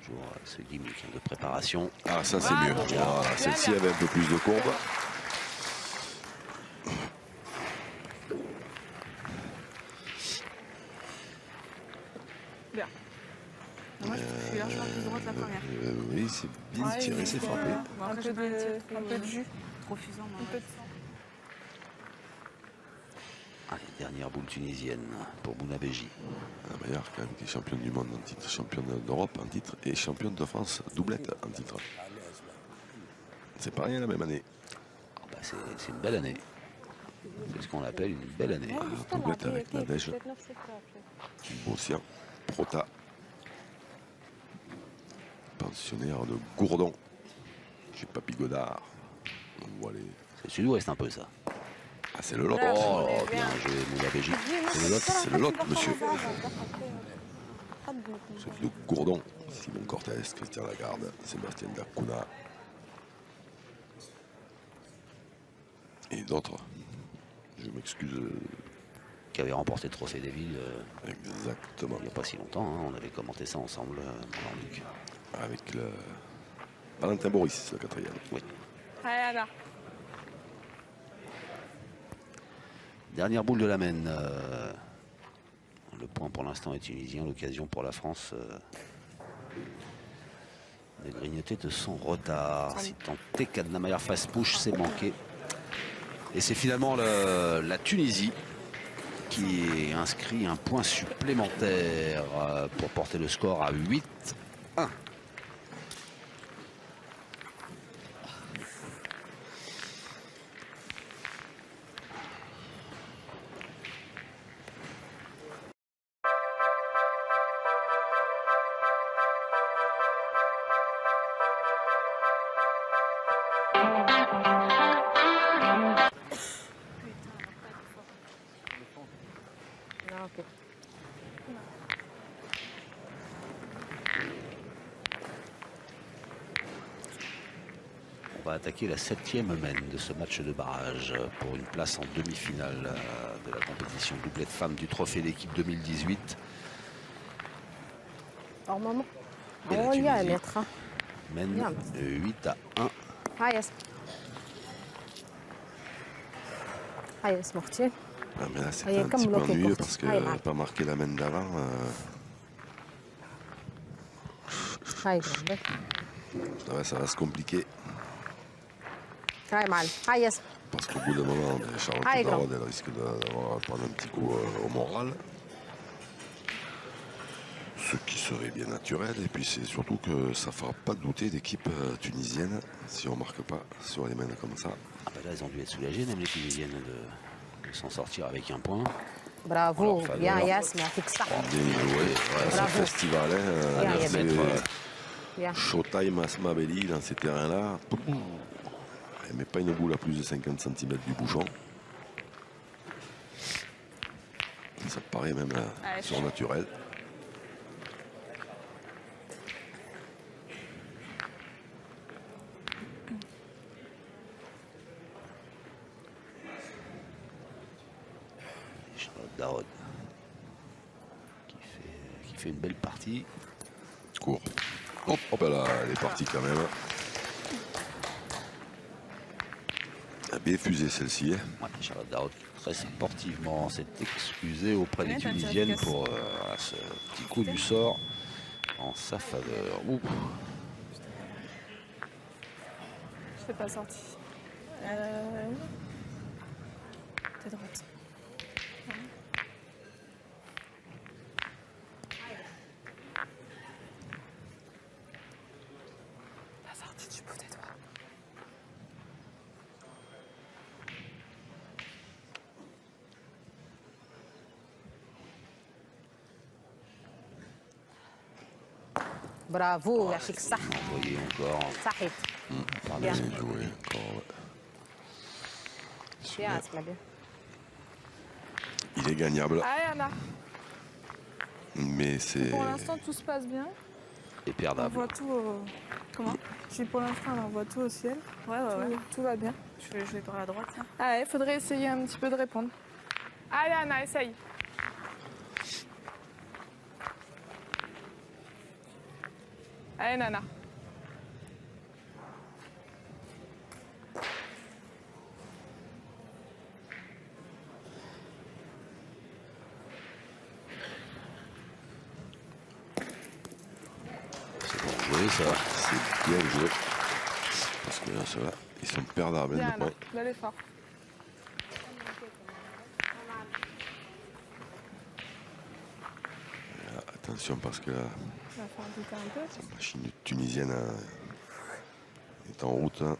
Toujours ce gimmick de préparation. Ah, ça c'est mieux. Voilà, celle-ci avait un peu plus de courbe. Bien. Moi, je suis largement plus droite la première. Oui, c'est bien tiré, c'est frappé. Bon, après, Un peu de jus. Profusant. Un peu de sang. Allez, dernière boule tunisienne pour Mounabeji. Anna Maillard, quand même, qui est championne du monde en titre, championne d'Europe en titre et championne de France, doublette en titre. C'est pas rien la même année. Oh, bah, c'est une belle année. C'est ce qu'on appelle une belle année. Doublette avec Nadège, Bossian, Prota, pensionnaire de Gourdon, chez Papy Godard. Voilà. C'est sud-ouest un peu ça. Ah, c'est le lot. Oh, bien joué Mounabeji. C'est le lot, monsieur. C'est de Gourdon, Simon Cortés, Christian Lagarde, Sébastien Dacuna. Et d'autres. Je m'excuse. Qui avait remporté le trophée des villes Exactement. il n'y a pas si longtemps. Hein. On avait commenté ça ensemble, Jean-Luc. Avec le Valentin Boris, le quatrième. Oui. Allez, Anna. Dernière boule de la main. Le point pour l'instant est tunisien. L'occasion pour la France de grignoter de son retard. Si tant est qu'Anna Maillard fasse push, c'est manqué. Et c'est finalement la Tunisie qui inscrit un point supplémentaire pour porter le score à 8-1. On va attaquer la 7e main de ce match de barrage pour une place en demi-finale de la compétition doublette femmes du trophée d'équipe 2018. Normalement. Et la Oh, il y a Tunisie lettre. mène 8-1. Ah, yes. هاي اسمه اختي. Ah, mais là, c'était un petit peu ennuyeux parce qu'elle n'a pas marqué la main d'avant. هاي جنبك. Ça va se compliquer. هاي معلم. هاي اسمه. Parce qu'au bout d'un moment, Charlotte Darod, elle risque d'avoir à prendre un petit coup au moral. Ce qui serait bien naturel. Et puis c'est surtout que ça ne fera pas douter l'équipe tunisienne si on ne marque pas sur les mains comme ça. Ah bah là, ils ont dû être soulagés, même les Tunisiennes, de s'en sortir avec un point. برافو يا ياسمين يعطيك الصحة. Bien joué. Ouais, ce festival, Yeah. Showtime Asma Belli dans ces terrains-là. Elle ne met pas une boule à plus de 50 cm du bouchon. Ça paraît même surnaturel. Charlotte Darod qui fait une belle partie. Court. Hop là, elle est partie quand même. Elle a bien fusé celle-ci. Ouais, Charlotte Darod très sportivement s'est excusée auprès des Tunisiennes pour ce petit coup du sort en sa faveur. Ouh. C'est pas sorti. T'es droite. Pas sorti du bout des doigts. برافو يعطيك الصحة. Envoyé encore. صحيت. Bien joué encore. Bien, Asma, bien. Il est gagnable, Allez, Anna. mais c'est... Pour l'instant, tout se passe bien. Et On perdable. voit tout. Comment? Je dis pour l'instant, on voit tout au ciel. Ouais. Tout va bien. Je vais par la droite. Là. Allez, il faudrait essayer un petit peu de répondre. Allez, Anna, essaye. Allez, Nana. C'est bon joué ça. C'est bien joué. Parce que là, ceux-là, ils sont perdables. Bien, Hein, Anna. Bel effort. Là, attention parce que là, On va faire douter un peu. la machine tunisienne est en route. Hein.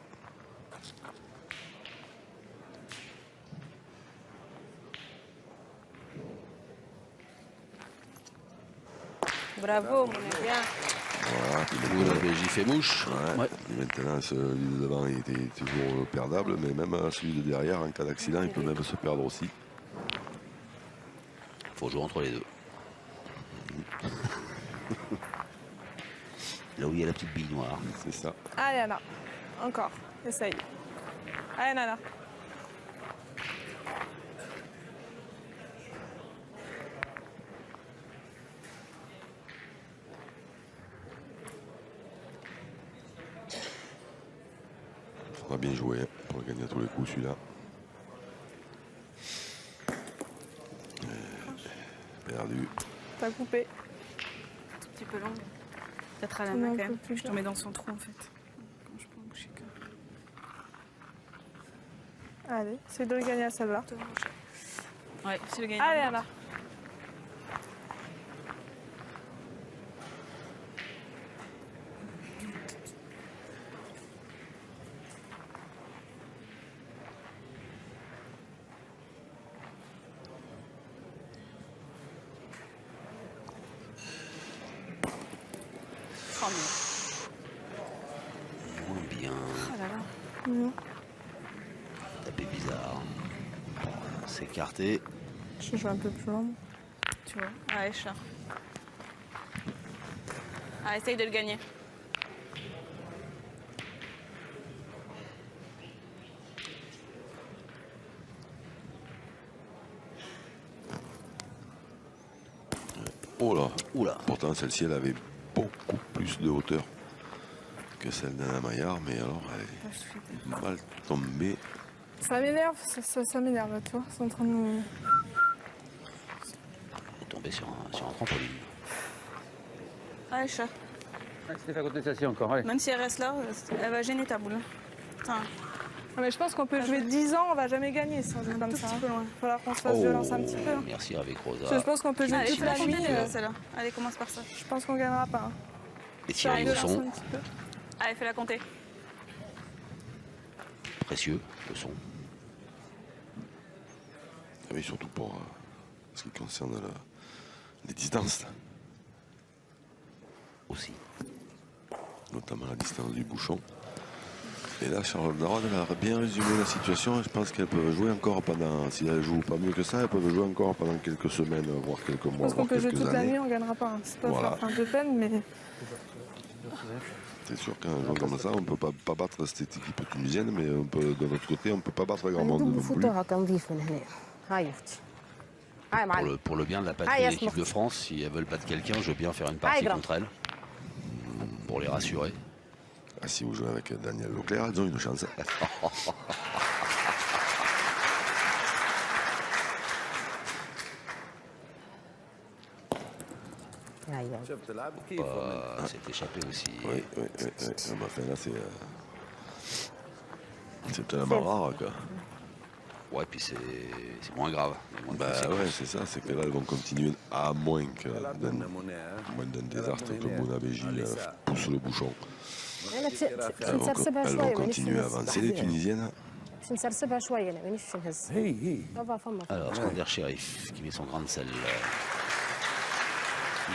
Bravo, mon bien. Voilà, puis Ouh, la BJ fait mouche. ouais. Et maintenant, celui de devant il était toujours perdable, mais même celui de derrière, en cas d'accident, il peut même se perdre aussi. Faut jouer entre les deux. Là où il y a la petite bille noire. C'est ça. Allez, Anna. Encore. Essaye. Allez, Nana. On a bien joué hein, pour gagner à tous les coups celui-là. Perdu. T'as coupé. Un tout petit peu long. Peut-être à la On est main un quand peu même. plus Je tard. tombais dans son trou en fait. Quand je peux en bouger que. Allez, c'est de gagner à celle-là. Ouais, c'est le gagnant. Allez, Anna. Oh, mais- Moins bien. oh là là. Tapé bizarre. S'écarter. Je joue un peu plus loin. Tu vois. Allez, chat. Ah, essaye de le gagner. Oh là. Oula. Pourtant, celle-ci, elle avait beaucoup plus de hauteur que celle d'Anna Maillard, mais alors, elle est mal tombée. Ça m'énerve, ça m'énerve, tu vois. C'est en train de nous... Elle est tombée sur un trampoline. Aïcha. C'est fait à côté de celle-ci encore, allez. Même si elle reste là, elle va gêner ta boule. Attends, Ah, mais je pense qu'on peut jouer 10 ans, on va jamais gagner si on joue comme ça. un petit peu loin. Il va falloir qu'on se fasse violence un petit peu. Merci avec Rosa. Je pense qu'on peut jouer Allez, toute fais la la nuit. fontaine, celle-là. Allez, commence par ça. Je pense qu'on gagnera pas. Hein. Et Thierry Leçon, Un petit peu. Allez, fais-la compter. précieux, Leçon. Ah oui, surtout pour ce qui concerne les distances, Aussi. notamment la distance du bouchon. Et là, Charlotte Darod, elle a bien résumé la situation. Je pense qu'elle peut jouer encore pendant, si elle joue pas mieux que ça, elle peut jouer encore pendant quelques semaines, voire quelques Je mois, pense qu'on voire peut jouer quelques toute la années. nuit, on gagnera pas. Hein. C'est pas Voilà. faire de peine, mais C'est sûr qu'un jour comme ça, on ne peut pas battre cette équipe tunisienne, mais on peut, de notre côté, on ne peut pas battre grand monde non plus. Pour le bien de la patrie de l'équipe de France, si elles veulent battre quelqu'un, je veux bien faire une partie contre elles. Pour les rassurer. Ah, si vous jouez avec Daniel Leclerc, elles ont une chance. شفت تلعب كيف C'est échappé aussi. Oui. Mais enfin, là, c'est tellement rare, quoi. Ouais, puis c'est moins grave. Il y a moins de Bah conséquences. ouais, c'est ça, c'est que là, elles vont continuer, à moins d'un désastre comme Mounabéji pousse le bouchon. Elles vont continuer à avancer, les Tunisiennes. Alors, Skander Cherif qui met son grain de sel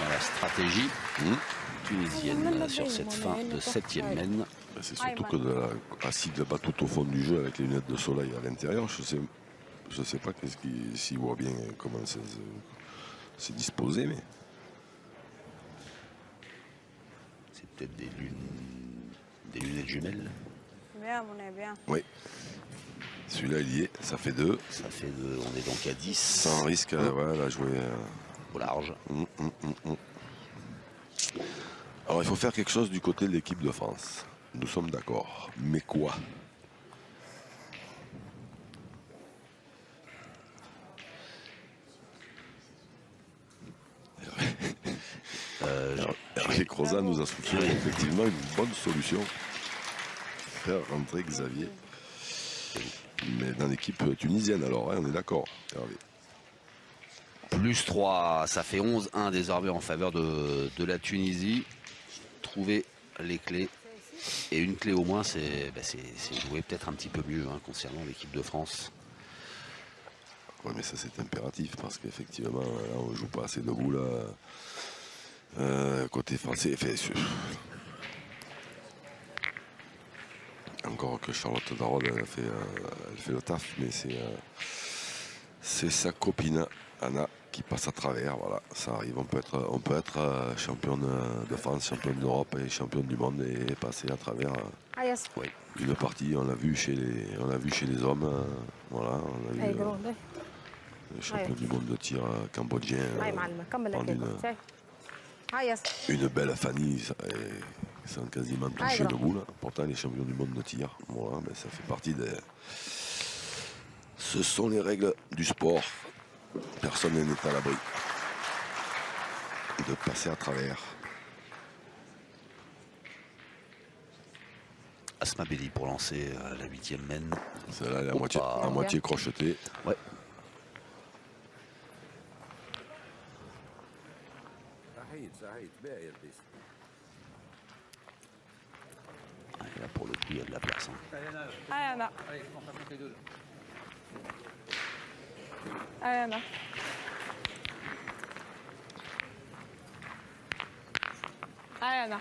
dans la stratégie tunisienne sur cette fin de 7e mène. C'est surtout que assis là-bas tout au fond du jeu avec les lunettes de soleil à l'intérieur, je sais pas s'il voit bien comment c'est disposé, mais C'est peut-être des lunettes jumelles. Bien, on est bien. oui. Celui-là, il y est, ça fait 2. Ça fait on est donc à 10. Sans risque, voilà, jouer Au large. Alors, il faut faire quelque chose du côté de l'équipe de France. Nous sommes d'accord. Mais quoi? Hervé Crozat nous a suggéré effectivement une bonne solution. Faire rentrer Xavier. Mais dans l'équipe tunisienne, alors, hein, on est d'accord, Hervé. Plus 3, ça fait 11-1 désormais en faveur de la Tunisie. Trouver les clés. Et une clé au moins, c'est jouer peut-être un petit peu mieux hein, concernant l'équipe de France. Oui, mais ça c'est impératif parce qu'effectivement, là, on ne joue pas assez debout là. Côté français, encore que Charlotte Darod elle fait le taf, mais c'est sa copine Anna qui passe à travers. Voilà, ça arrive. On peut être championne de France, championne d'Europe et championne du monde et passer à travers une partie. On l'a vu chez les hommes. Voilà, on a vu le champion du monde de tir cambodgien prendre une belle Fanny sans quasiment toucher debout. Là. Pourtant, les champions du monde de tir. Voilà, mais ça fait partie des. Ce sont les règles du sport. Personne n'est à l'abri de passer à travers. Asma Belli pour lancer la 8e mène. Celle-là, elle est à moitié crochetée. Ouais. Et là pour le coup il y a de la place. Hein. Allez Anna. Allez Anna. Allez Anna.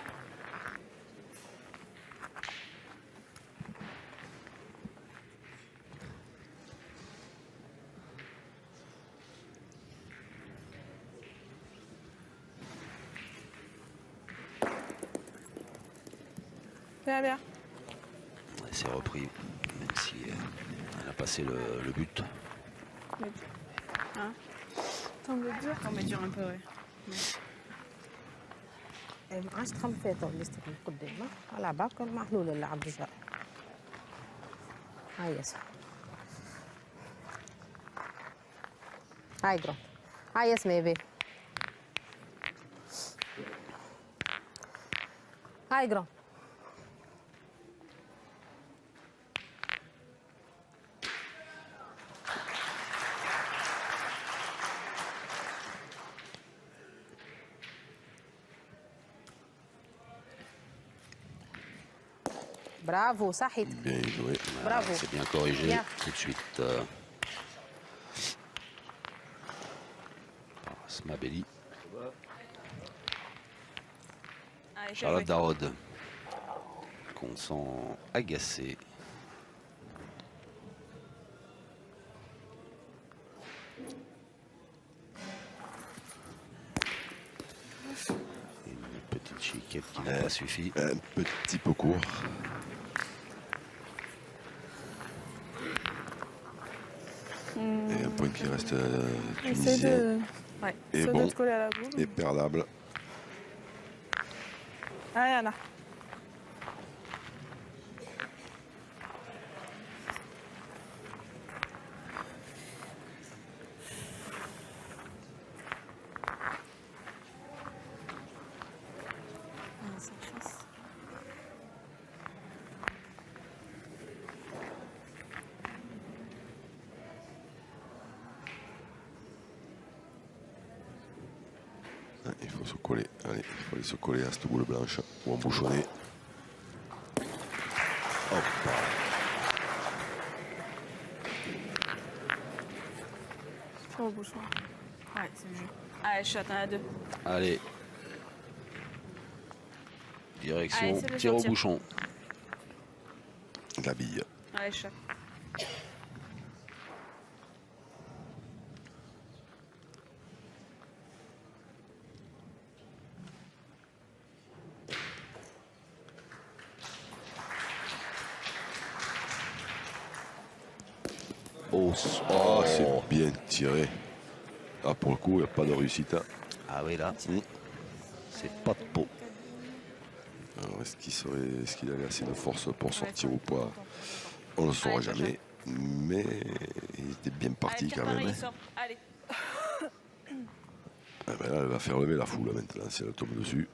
Bien, bien. C'est repris, même si elle a passé le but. Hein? Tombe dur. On met dur un peu, ouais. ما عادش تخمم فيها تو اللي من قدام على بالك محلول اللعب رجع هاي ياسر هاي جرام. هاي اسمي بي. هاي جرام. Bravo, Sahid. Bien joué. Bravo. C'est bien corrigé. Bien. Tout de suite. Par Smabelli. Allez, Charlotte Darod. Qu'on sent agacé. Une petite chiquette qui n'a pas suffi. Un petit peu court. Et un point qui reste Essaye tunisien. de... Ouais. Et Essaye bon, de te coller à la boule. et perdable. Allez, Anna. Ah, sans chance. Il faut se coller. Allez, il faut aller se coller à cette boule blanche ou embouchonner. Hop. Au bouchon. Ouais, c'est le jeu. Allez, shot, t'en as 2. Allez. Direction, Allez, c'est le tir au sortir. bouchon. La bille. Allez, shot. Oh, Oh, c'est bien tiré. Ah, pour le coup, il n'y a pas de réussite. Ah oui, là, c'est pas de peau. Alors, est-ce qu'il avait assez de force pour sortir ou pas? On ne le saura Allez, jamais. Mais il était bien parti Allez, quand pareil, même. il sort. Allez. Ah ben là, elle va faire lever la foule maintenant si elle tombe dessus.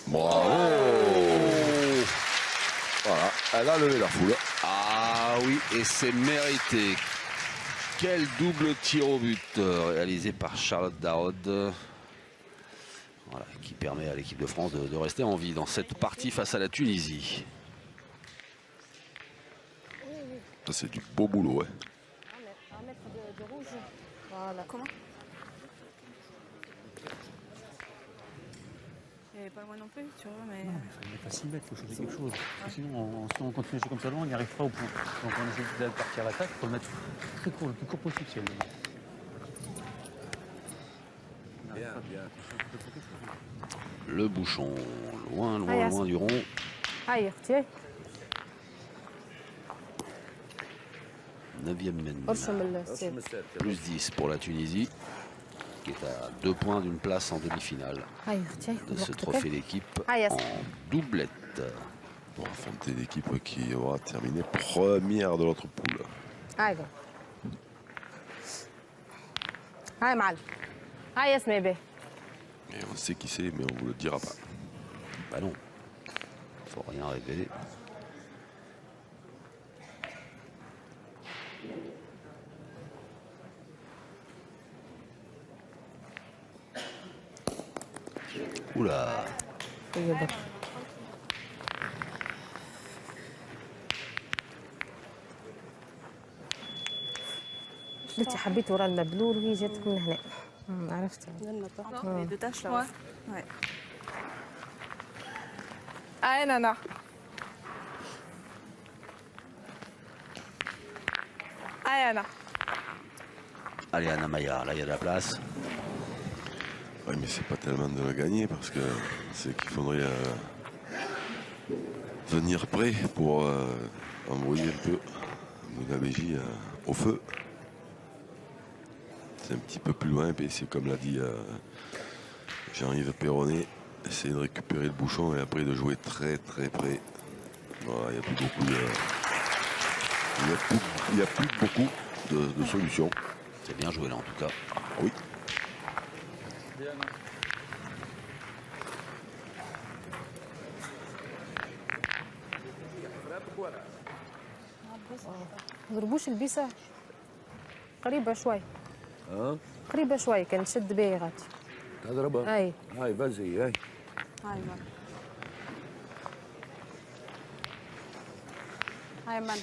Bravo! Voilà, elle a levé la foule. Ah oui, et c'est mérité. Quel double tir au but réalisé par Charlotte Darod. Voilà, qui permet à l'équipe de France de rester en vie dans cette partie face à la Tunisie. Ça, c'est du beau boulot, ouais. Un mètre de rouge. Voilà. Comment? Il n'y avait pas loin non plus, tu vois, mais... Non, mais il n'est pas 6 mètres, il faut choisir quelque chose. Parce que sinon, si on continue à jouer comme ça loin, on n'y arrive pas au point. Donc on essaie de partir à l'attaque, il faut le mettre très court, le plus court possible. Si elle Bien, bien. Le bouchon, loin, loin, Allez, loin du rond. هاي اختي 9e mène. ارسم السيف. Plus 10 pour la Tunisie, qui est à 2 points d'une place en demi-finale هاي اختي de ce trophée d'équipe Allez, en doublette. Pour affronter l'équipe qui aura terminé première de l'autre poule. هاي جرام. هاي معلم. هاي اسمي بيه. Et on sait qui c'est, mais on ne vous le dira pas. Bah non, faut rien révéler. Oula, هي ده. قلتي حبيت ورا المبلول وهي جاتك من هنا. عرفت. Non, les deux tâches là. Ouais. Ouais. Allez, Nana. Allez, Anna. allez Anna Maya, là il y a de la place. Oui, mais c'est pas tellement de la gagner parce que c'est qu'il faudrait venir prêt pour envoyer un peu la Bégie au feu. C'est un petit peu plus loin, et c'est comme l'a dit Jean-Yves Perronnet, essayer de récupérer le bouchon et après de jouer très très près. Voilà, il n'y a plus beaucoup de... Il n'y a plus beaucoup de solutions. C'est bien joué là en tout cas. Oui. ضربوش البيسة قريبة شوي. ها قريبة شوي كان تشد بيه غاتي. تضربها هاي هاي فازي هاي هاي من هاي من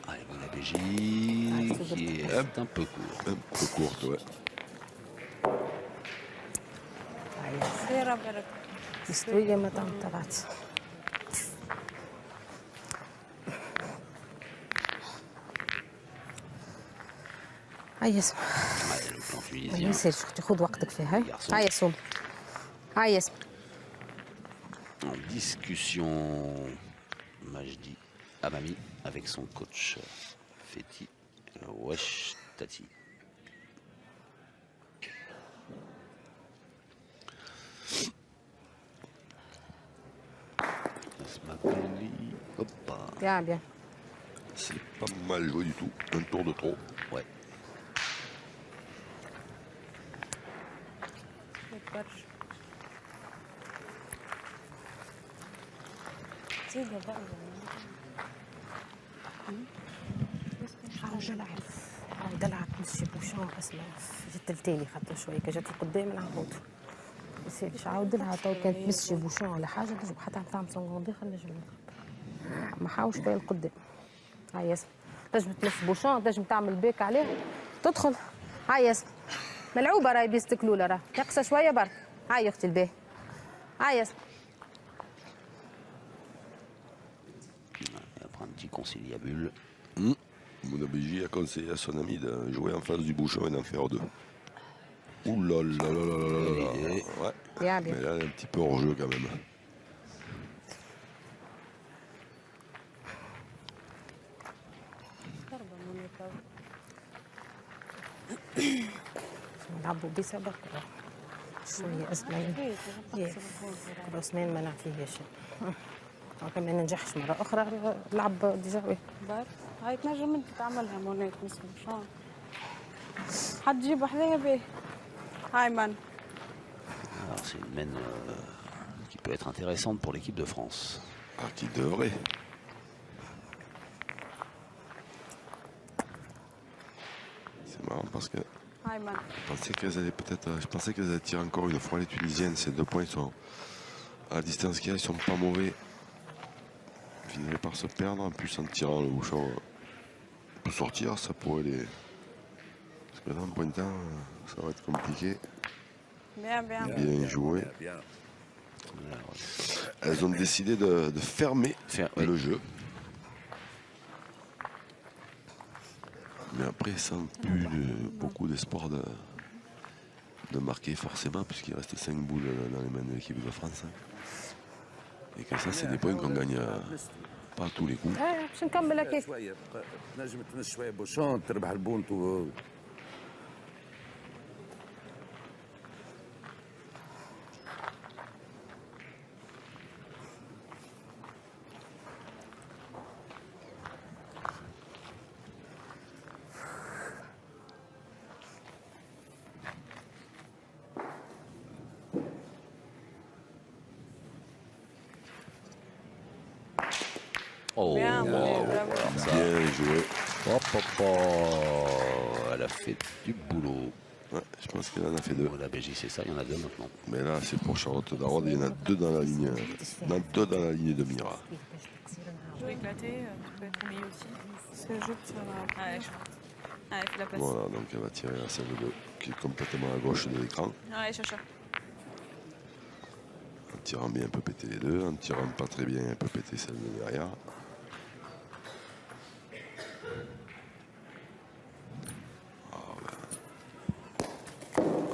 Ah, et la Belgique qui est un peu court. Un peu courte, ouais. خير برك مستوية ما تبعت. هاي اسمع. Ouais, le plan ما tunisien. يصيرش اختي خذ وقتك فيها هاي. هاي اسم. هاي اسم. En discussion, Majdi Amami avec son coach Fethi Ouachtati. Hoppa. Bien, bien. C'est pas mal joué du tout. Un tour de trop. Ouais. برشا زيدها بقى. عاود العب. عاود العب مشي بوشون اسمع جات التالي خاطر شويه كي جات القدام نعاود. ما يصيرش عاود لها تو كانت تمشي بوشون ولا حاجه تجيب حتى تعمل سونغوندي خلي نجم ما حاولش بها القدام. هاي ياسم تنجم تلف بوشون تنجم تعمل بيك عليه تدخل. هاي ياسم ملعوبه راهي بيستك الاولى راه ناقصه شويه برك. هاي اختي الباهي. هاي ياسم. Et après un petit conciliabule. Mounabéji a conseillé à son ami de jouer en face du bouchon et d'en faire deux. Ouh là là là là là là là. Ouais. Bien, bien. Mais là, elle est un petit peu hors jeu quand même. نلعبوا بيسا برك شويه اسمعي. عثمان ما نعطيهاش. هاكا ما ننجحش مره اخرى لعب ديجا وي. بار هاي تنجم انت تعملها مونيت مثل شلون حد تجيب وحدها باهي. هاي من Alors c'est une mène qui peut être intéressante pour l'équipe de France. Ah, qui devrait. C'est marrant parce que هاي من je pensais qu'elles allaient tirer encore une fois les Tunisiennes. Ces 2 points sont à la distance qu'il y a, ils sont pas mauvais. Ils finiraient par se perdre. En plus, en tirant le bouchon peut sortir, ça pourrait les. Parce que là, en pointant, ça va être compliqué. bien bien Bien joué. bien. Elles ont décidé de fermer le jeu. Mais après, sans plus beaucoup d'espoir de marquer forcément, puisqu'il reste 5 boules dans les mains de l'équipe de France. Et que ça, c'est des points qu'on gagne pas à tous les coups. باش نكمل هكاك. شويه نجم تمس شويه بوشون تربح البونت Oh, bien wow. bravo. Bien joué. Hop, hop, hop. Elle a fait du boulot. Ouais, je pense qu'elle en a fait 2. La Belgique, c'est ça, il y en a 2 maintenant. Mais là, c'est pour Charlotte Darod. Il y en a 2 dans la ligne. Il y en a 2 dans la ligne de mira. Jeu éclaté, tu peux être au milieu aussi. C'est juste sur la... Allez, allez, fais la place. Voilà, donc elle va tirer la celle 2 qui est complètement à gauche de l'écran. Allez, chacha. En tirant bien, elle peut péter les 2. En tirant pas très bien, elle peut péter celle de derrière.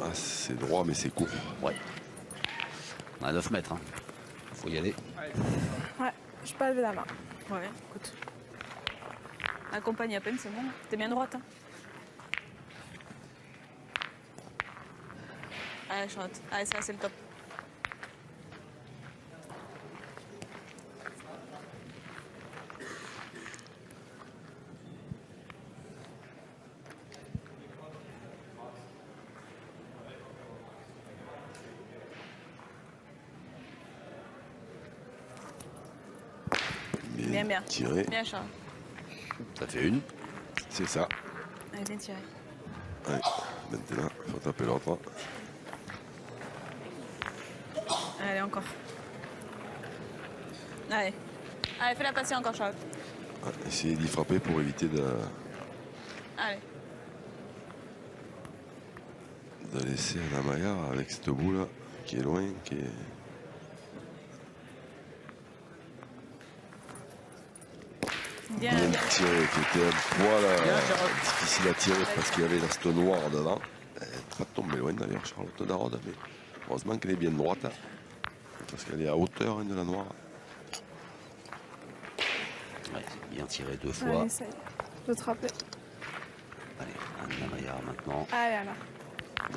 Ah, c'est droit, mais c'est court. Ouais. On a 9 mètres. Hein. Faut y aller. Ouais, je peux pas lever la main. Ouais, écoute. Accompagne à peine, c'est bon. T'es bien droite. Hein. Allez, Charlotte. Allez, ça, c'est le top. Bien, bien. Tiré. Bien, Charles. Ça fait une. C'est ça. Allez, bien tiré. Allez, maintenant, il faut taper l'autre. Allez, encore. Allez. Allez, fais-la passer encore, Charles. Essayez d'y frapper pour éviter de Allez. laisser Anna avec cette boule qui est loin, qui est... Bien, bien bien. tiré, qui était un poil difficile à tirer parce qu'il y avait l'ast noir dedans. Elle n'est pas tombée loin d'ailleurs, Charlotte Darod, mais heureusement qu'elle est bien droite, hein, parce qu'elle est à hauteur de la noire. Ouais, c'est bien tiré 2 fois. Allez, essaye de te rappeler. Allez, Anna Maillard maintenant. Allez, Anna.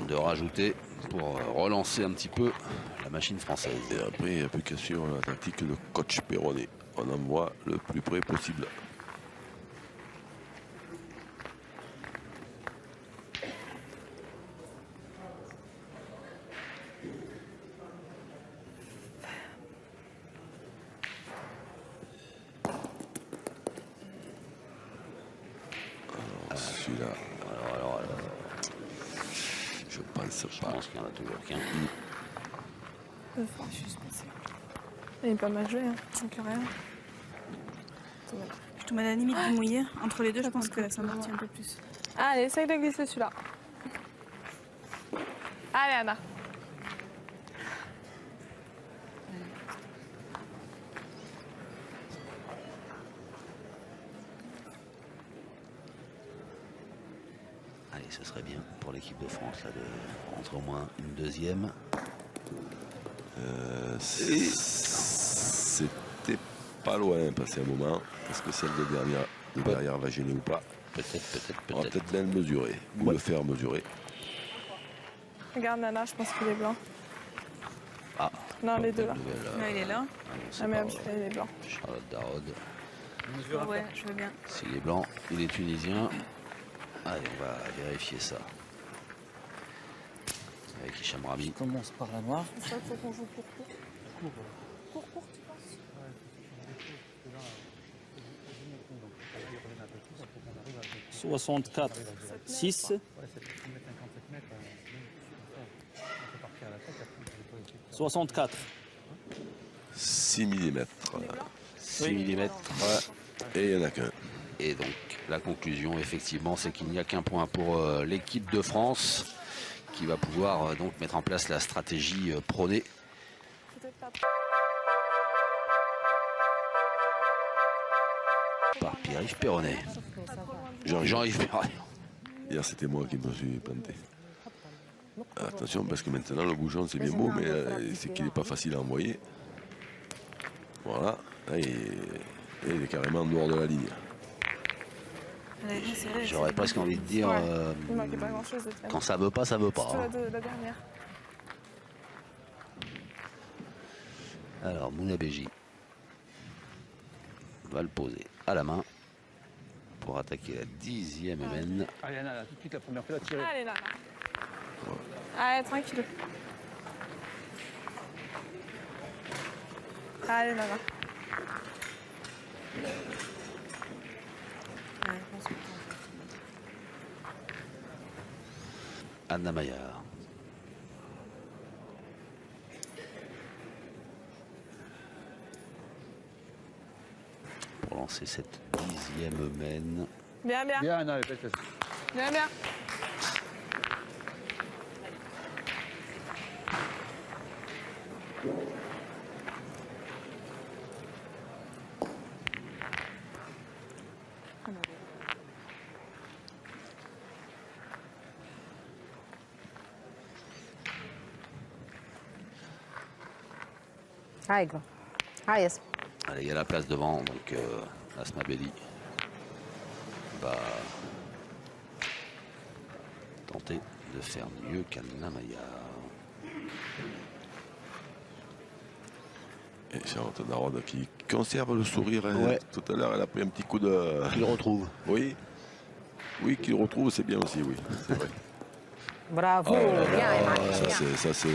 De rajouter pour relancer un petit peu la machine française. Et après, il n'y a plus qu'à suivre la tactique de coach Perronnet. On envoie le plus près possible. Celui-là, Alors, je pense je pas. pense qu'il y en a toujours qu'un. Je suis juste passée. Il est pas mal joué, hein. Donc rien. Je te mets à la limite du mouillé. Entre les deux, je pense que ça marche un peu plus. Allez, essaye de glisser celui-là. Allez, Anna. Allez, ce serait bien pour l'équipe de France là, de rentrer au moins une deuxième. C'était pas loin, passer un moment. Est-ce que celle de derrière va gêner ou pas? Peut-être, On va peut-être bien le mesurer, ou le faire mesurer. Regarde, Nana, je pense qu'il est blanc. Ah, Non, les deux là. Là, il est là. Ah merde, il est blanc. Charlotte Darod. Ouais, je veux bien. S'il est blanc, il est tunisien. Allez, on va vérifier ça. Avec Hicham Rami. Je commence par la noire. C'est ça qu'il faut qu'on joue court. Court, tu penses? 64, 6. 64. 6 mm. 6 mm. Et il n'y en a qu'un. Et donc, la conclusion, effectivement, c'est qu'il n'y a qu'un point pour l'équipe de France qui va pouvoir donc mettre en place la stratégie prônée. Par Pierre-Yves Perronnet. Jean-Yves Perronnet. Hier, c'était moi qui me suis planté. Attention, parce que maintenant, le bouchon, c'est bien beau, mais c'est qu'il n'est pas facile à envoyer. Voilà. Là, il est carrément en dehors de la ligne. J'aurais presque envie de dire, Il manquait pas grand-chose de quand ça veut pas, ça veut pas. Surtout Hein. la dernière. Alors, Mounabeji va le poser à la main pour attaquer la 10e mène. Allez, Anna, là, tout de suite, la première fois, la tirer. Allez, Nana. Allez, tranquille. Allez, Nana. Anna Maillard. Pour lancer cette 10e mène. Bien, bien. Bien, Anna, allez, belle. Bien, bien. هاي جو هاي اسم. Allez, il y a la place devant, donc Asma Belli va tenter de faire mieux qu'Anna Maya. Et Charlotte Narod qui conserve le sourire. Hein. Ouais. Tout à l'heure, elle a pris un petit coup de... Il retrouve. Oui. Oui, qu'il retrouve, c'est bien aussi, oui. C'est vrai. برافو bien Emma. Ça, c'est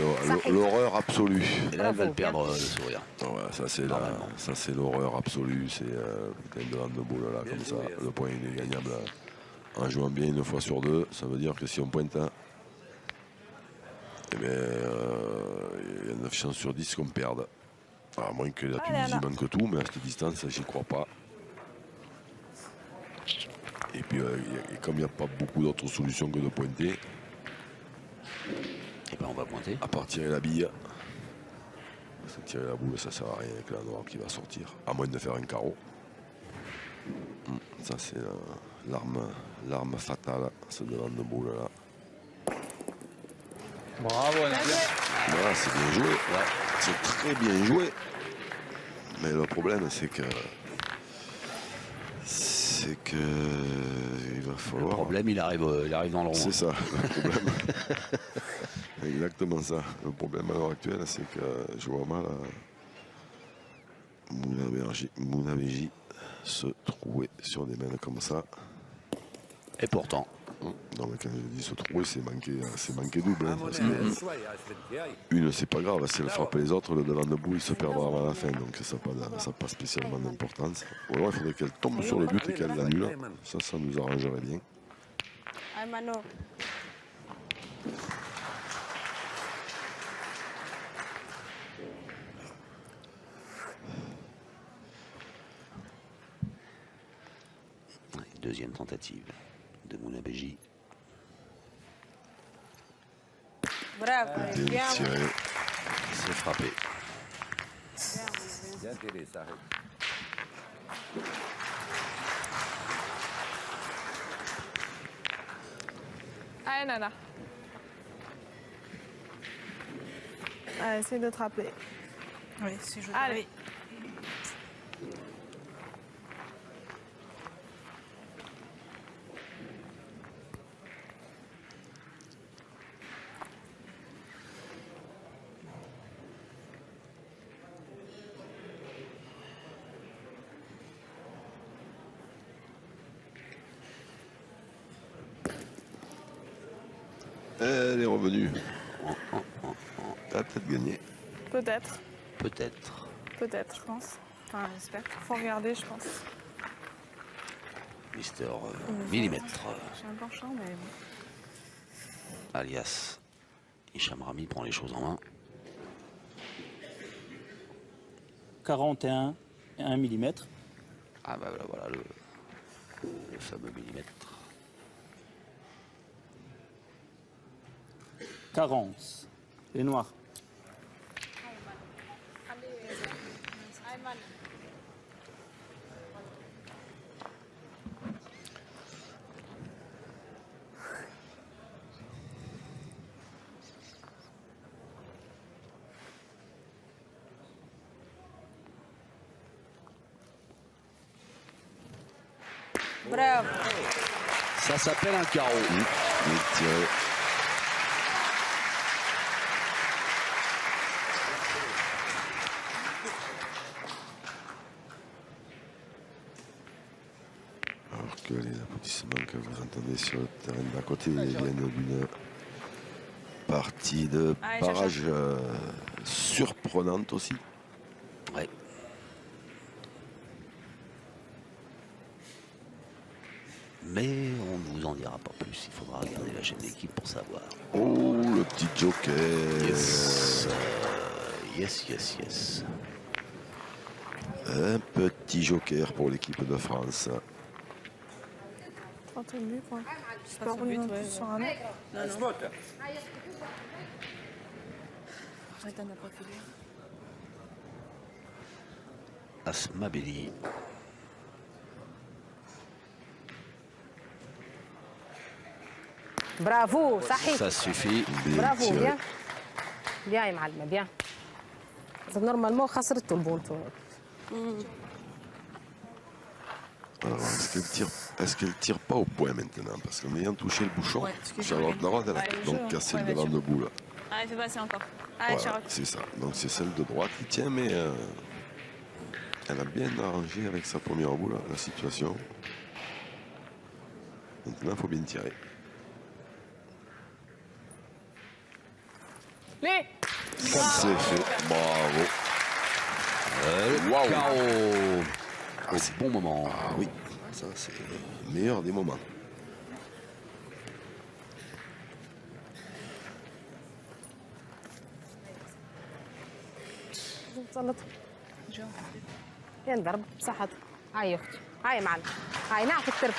l'horreur absolue. Et là, elle va le perdre, le sourire. Ouais, ça, c'est l'horreur absolue. C'est putain de handball, là, comme ça. Le point, il est gagnable en jouant bien une fois sur deux. Ça veut dire que si on pointe, eh bien, il y a 9 chances sur 10 qu'on perde. À moins que la Tunisie manque tout, mais à cette distance, j'y crois pas. Et puis, comme il n'y a pas beaucoup d'autres solutions que de pointer, et ben on va pointer. à part tirer la bille, parce que tirer la boule, ça sert à rien avec la noire qui va sortir, à moins de faire un carreau. Ça, c'est l'arme fatale, ce devant de boule là. Bravo, Nadia. Voilà, c'est bien joué. Ouais. C'est très bien joué. Mais le problème, c'est que il va falloir... Le problème, il arrive dans le rond. C'est ça, le problème. Exactement ça. Le problème à l'heure actuelle, c'est que je vois mal Mounabeji se trouver sur des mains comme ça. Et pourtant. Non, mais quand je dis se trouver, c'est manqué double. Hein, parce que une, c'est pas grave, si elle frappe les autres, le devant de bout, il se perdra avant la fin. Donc ça n'a pas spécialement d'importance. Ou alors il faudrait qu'elle tombe sur le but et qu'elle l'annule. Ça nous arrangerait bien. Ay, Mano. Deuxième tentative de Mounabeji. Bravo. Bien tiré. C'est frappé. Bien tiré, ça. Allez, Nana. Allez, essaye de te rappeler. Oui, si je Allez. Elle est revenue. Elle a peut-être gagné. Peut-être. Peut-être. Peut-être, je pense. Enfin, j'espère. Faut regarder, je pense. Mister Millimètre. J'ai un penchant, mais bon. Alias Hicham Rami prend les choses en main. 41 et 1 mm. Ah bah voilà le fameux millimètre. 40. Les noirs. Bravo. Ça s'appelle un carreau. Bien tiré. Alors que les applaudissements que vous entendez sur le terrain d'à côté viennent d'une partie de barrage surprenante aussi. Ouais. Mais on ne vous en dira pas plus. Il faudra regarder la chaîne d'équipe pour savoir. Oh, le petit joker. Yes. Yes. Un petit joker pour l'équipe de France. 30 buts, quoi. C'est pas revenu non plus sur un mec. Arrête, on n'a pas filé. Asma Belli. برافو صحيح. Ça suffit. برافو tiré. bien. Bien يا معلمة bien. نورمالمون خسرته البونتو. Alors, est-ce qu'elle tire pas au point maintenant? Parce qu'en ayant touché le bouchon, Charlotte Darod, elle a donc cassé le devant de boule. Allez, fais passer encore. Allez, Voilà, Charlotte. c'est ça. Donc c'est celle de droite qui tient, mais elle a bien arrangé avec sa première boule la situation. Maintenant, il faut bien tirer. Les C'est fait. Bravo. Le Waouh. carreau. Au bon moment. Ah oui, ça c'est le meilleur des moments. سلط ينضرب بصحته. هاي يا اختي، هاي معلم، هاي نعطي الترب.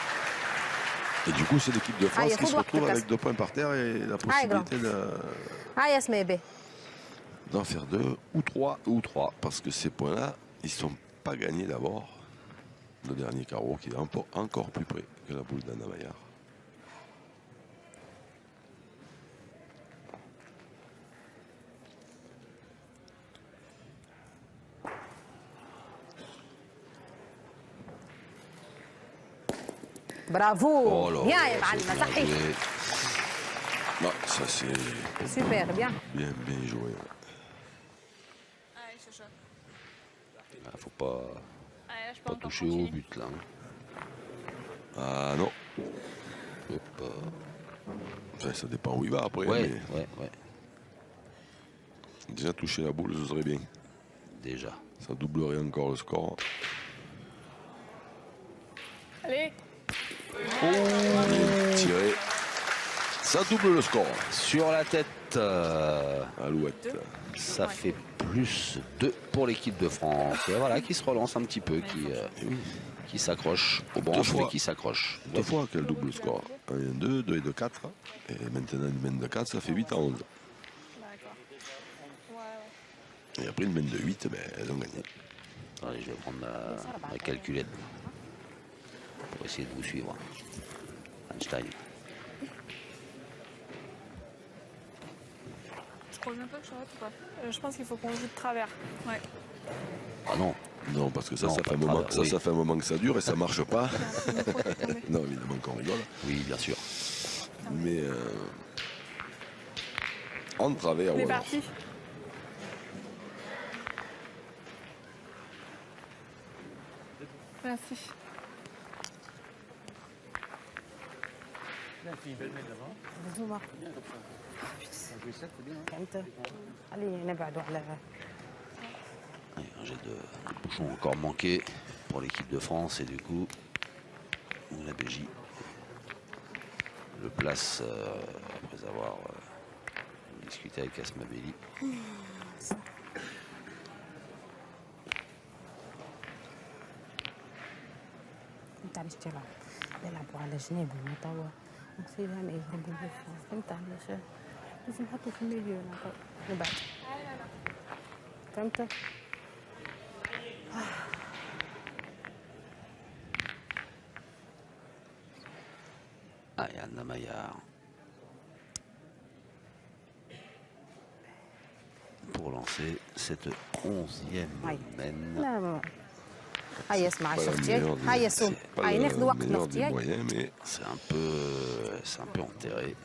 Et du coup, c'est l'équipe de France qui se retrouve avec 2 points par terre et la possibilité هاي يا اسماء به. d'en faire 2 ou 3 parce que ces points-là, ils ne sont pas gagnés d'abord. Le dernier carreau qui est encore plus près que la boule d'Anna Maillard. برافو. Bien يا معلمة، صحيح. Non, ça c'est Super, bien. bien joué. Allez, Chacha. Il faut pas, Allez, là, je peux pas encore toucher au continuer. but là. Ah non. Hop. Enfin, ça dépend où il va après. Ouais, Mais ouais. déjà toucher la boule, ce serait bien. Déjà. Ça doublerait encore le score. Allez. Bien tiré. Ça double le score. Sur la tête. Alouette. Ça fait plus 2 pour l'équipe de France. Et voilà, qui se relance un petit peu, qui s'accroche au branche, mais qui s'accroche. 2 fois qu'elle double le score. 1 et 2, 2 et 2, 4. Et maintenant, une mène de 4, ça fait 8 à 11. D'accord. Ouais. Et après, une mène de 8, ben, elles ont gagné. Allez, je vais prendre ma calculette pour essayer de vous suivre. Einstein. Je croise un peu, Charlotte, ou pas? Je pense qu'il faut qu'on joue de travers. Ouais. Ah non. Non, parce que ça, Non, ça pas fait un de moment, travers, oui. ça fait un moment que ça dure et ça marche pas. Non, évidemment qu'on rigole. Oui, bien sûr. Mais en travers, On est ou alors. parti. Merci. Là, c'est une belle mène là-bas. هزومة. Bien comme ça. On a joué ça, c'est bien. Hein. فهمت؟ خليه نبعدوا على Allez, un jet de bouchon encore manqué pour l'équipe de France et du coup, la Belgique le place après avoir discuté avec Asma Belli. فهمت علاش يلعبوا على جناب هما توا ونصير ما يهربوا بالفرنس. فهمت علاش لازم نحطوا في الميليو نبعد. فهمت؟ Ah, et Anna Maillard pour lancer cette 11e mène. لا ما هيا اسمع Pas la شفتي meilleure des- هيا سوم c'est pas هاي le ناخذ وقت meilleur des نختي moyens, mais C'est un peu enterré.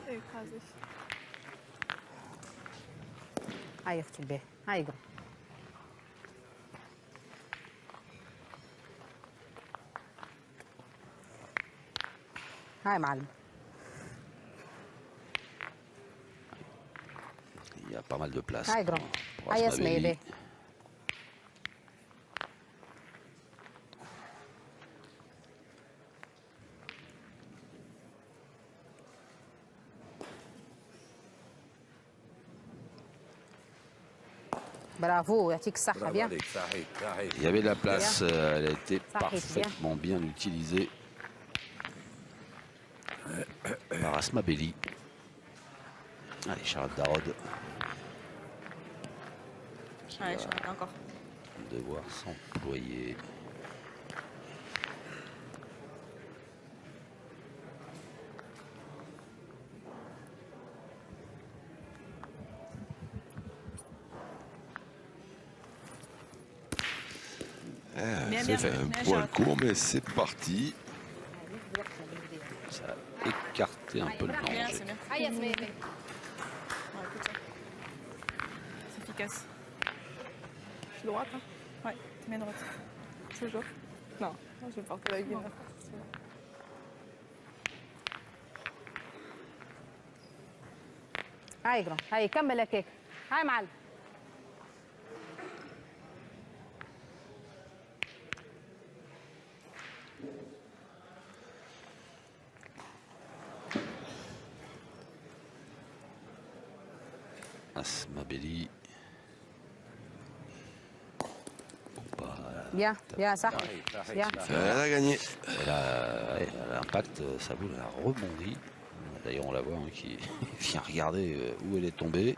C'est écrasé. هاي اختي به هاي قرب. هاي معلم. Il y a pas mal de place. هاي قرب. pour هاي Asma اسمعي Belli. به. برافو يعطيك الصحة برافو بيان. عليك صحيح صحيح. Il y avait de la place, elle a été Ça arrive bien. parfaitement bien utilisée par Asma Belli. Allez, Charlotte Darod, Allez, Charlotte, encore. devoir s'employer. Bien, C'est bien. un Bien, poil Charlotte. court, mais c'est parti. Ça a écarté un peu le Bien, danger. c'est bien. هيا اسمعي Ouais, écoute ça. C'est efficace. Je suis droite, hein. Ouais, t'es bien droite. Toujours. Non, je vais porter la guine. هاي اقرا هاي كمل هيك هاي معلم Asmabeli. bien bien صح bien Elle a gagné. L'impact, sa boule a rebondi. D'ailleurs, on la voit hein, qui vient regarder où elle est tombée.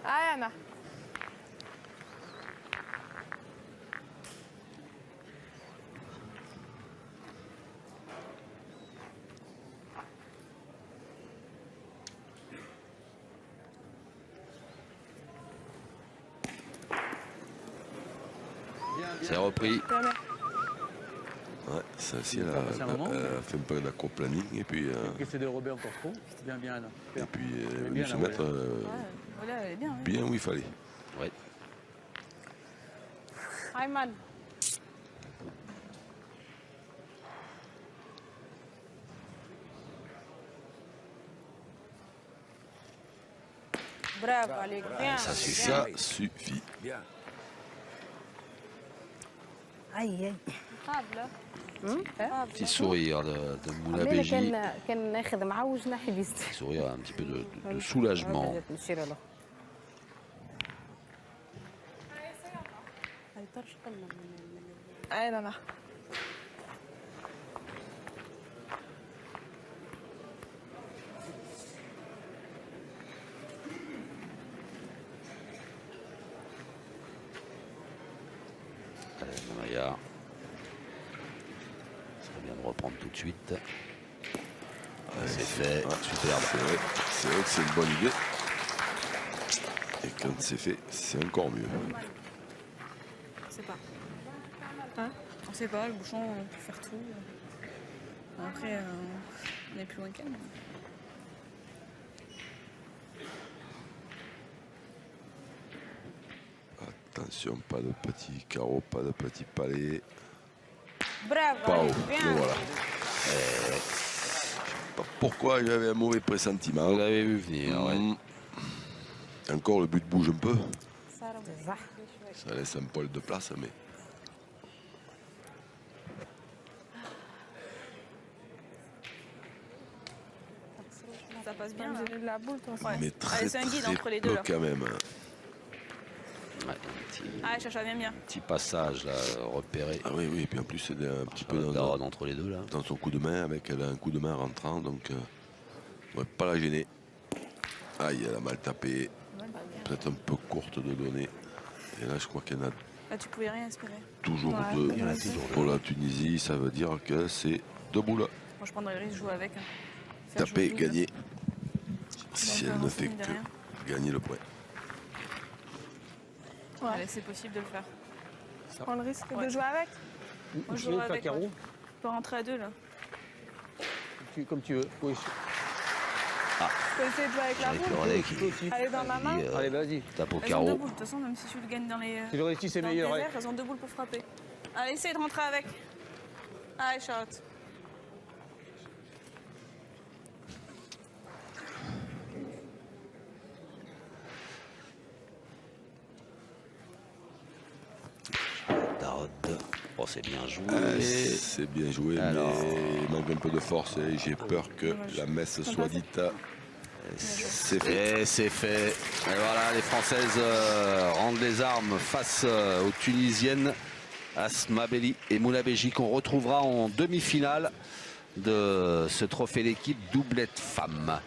Ah, Anna. C'est repris. Ouais, ça aussi, elle Ça a passé un moment. a fait un peu d'aquaplaning et puis, Essaie de reber encore trop. Bien, bien, Anna. et puis elle est venue bien, se là, mettre Voilà, elle est bien. Ouais. bien où il fallait. Ouais. هاي معلم برافو عليك bien Ça suffit. Bien. هاي Table. Petit sourire de Moula عمالة Béji. كان ناخذ معوج ناحي بيستي Sourire un petit peu de soulagement. نشير له Allez, Nana. Allez, Maya. Ce serait bien de reprendre tout de suite. C'est fait. Superbe. C'est vrai que c'est une bonne idée. Et quand c'est fait, c'est encore mieux. On sait pas. Hein? On sait pas, le bouchon, on peut faire tout. Après, on est plus loin qu'elle. Attention, pas de petits carreaux, pas de petits palais. برافو Pas haut. عليك Le bien voilà. Je sais pas pourquoi j'avais un mauvais pressentiment. Vous l'avez vu venir, ouais. Encore le but bouge un peu. صح Ça laisse un poil de place, mais Ça passe bien. Bien, Là. j'ai de la boule, toi. Ouais. mais très, Allez, c'est un guide très entre les deux, peu là. quand même. Ouais, un Ah, Chacha, viens bien. petit passage là, repéré. Ah oui, oui, et puis en plus, c'est un petit peu dans, Daronne entre les deux là. dans son coup de main, avec elle a un coup de main rentrant, donc on ne va pas la gêner. Aïe, elle a mal tapé. Peut-être un peu courte de données. Et là, je crois qu'il y en a Là, tu pouvais rien espérer. toujours Ouais, deux. il y en a toujours Pour la Tunisie, ça veut dire que c'est deux boules. Moi, je prendrais le risque de jouer avec. Hein. Faire Taper, jouer gagner. Si Donc, elle ne fait mine de rien. que gagner le point. Allez, c'est possible de le faire. Je prends le risque Ouais. de jouer avec. Moi, je Tu veux jouerai faire avec. carreau Ouais. Tu peux rentrer à deux, là. Comme tu veux. Oui. Je peux essayer de jouer avec la Avec le boule. relais Tu peux aussi. Elle est dans ma main. Allez, vas-y. tape au Elles ont deux carreau. boules. De toute façon, même si tu le gagnes dans les. Si je réussis, c'est dans le meilleur. désert, Ouais. elles ont deux boules pour frapper. Allez, essaye de rentrer avec. Allez, Charlotte. Daronne. Oh, c'est bien joué. C'est bien joué, Alors. mais il manque un peu de force et j'ai peur que la messe soit dite. C'est fait. Et c'est fait. Et voilà, les Françaises rendent les armes face aux Tunisiennes Asmabeli et Moula Béji qu'on retrouvera en demi-finale de ce trophée d'équipe doublette femmes.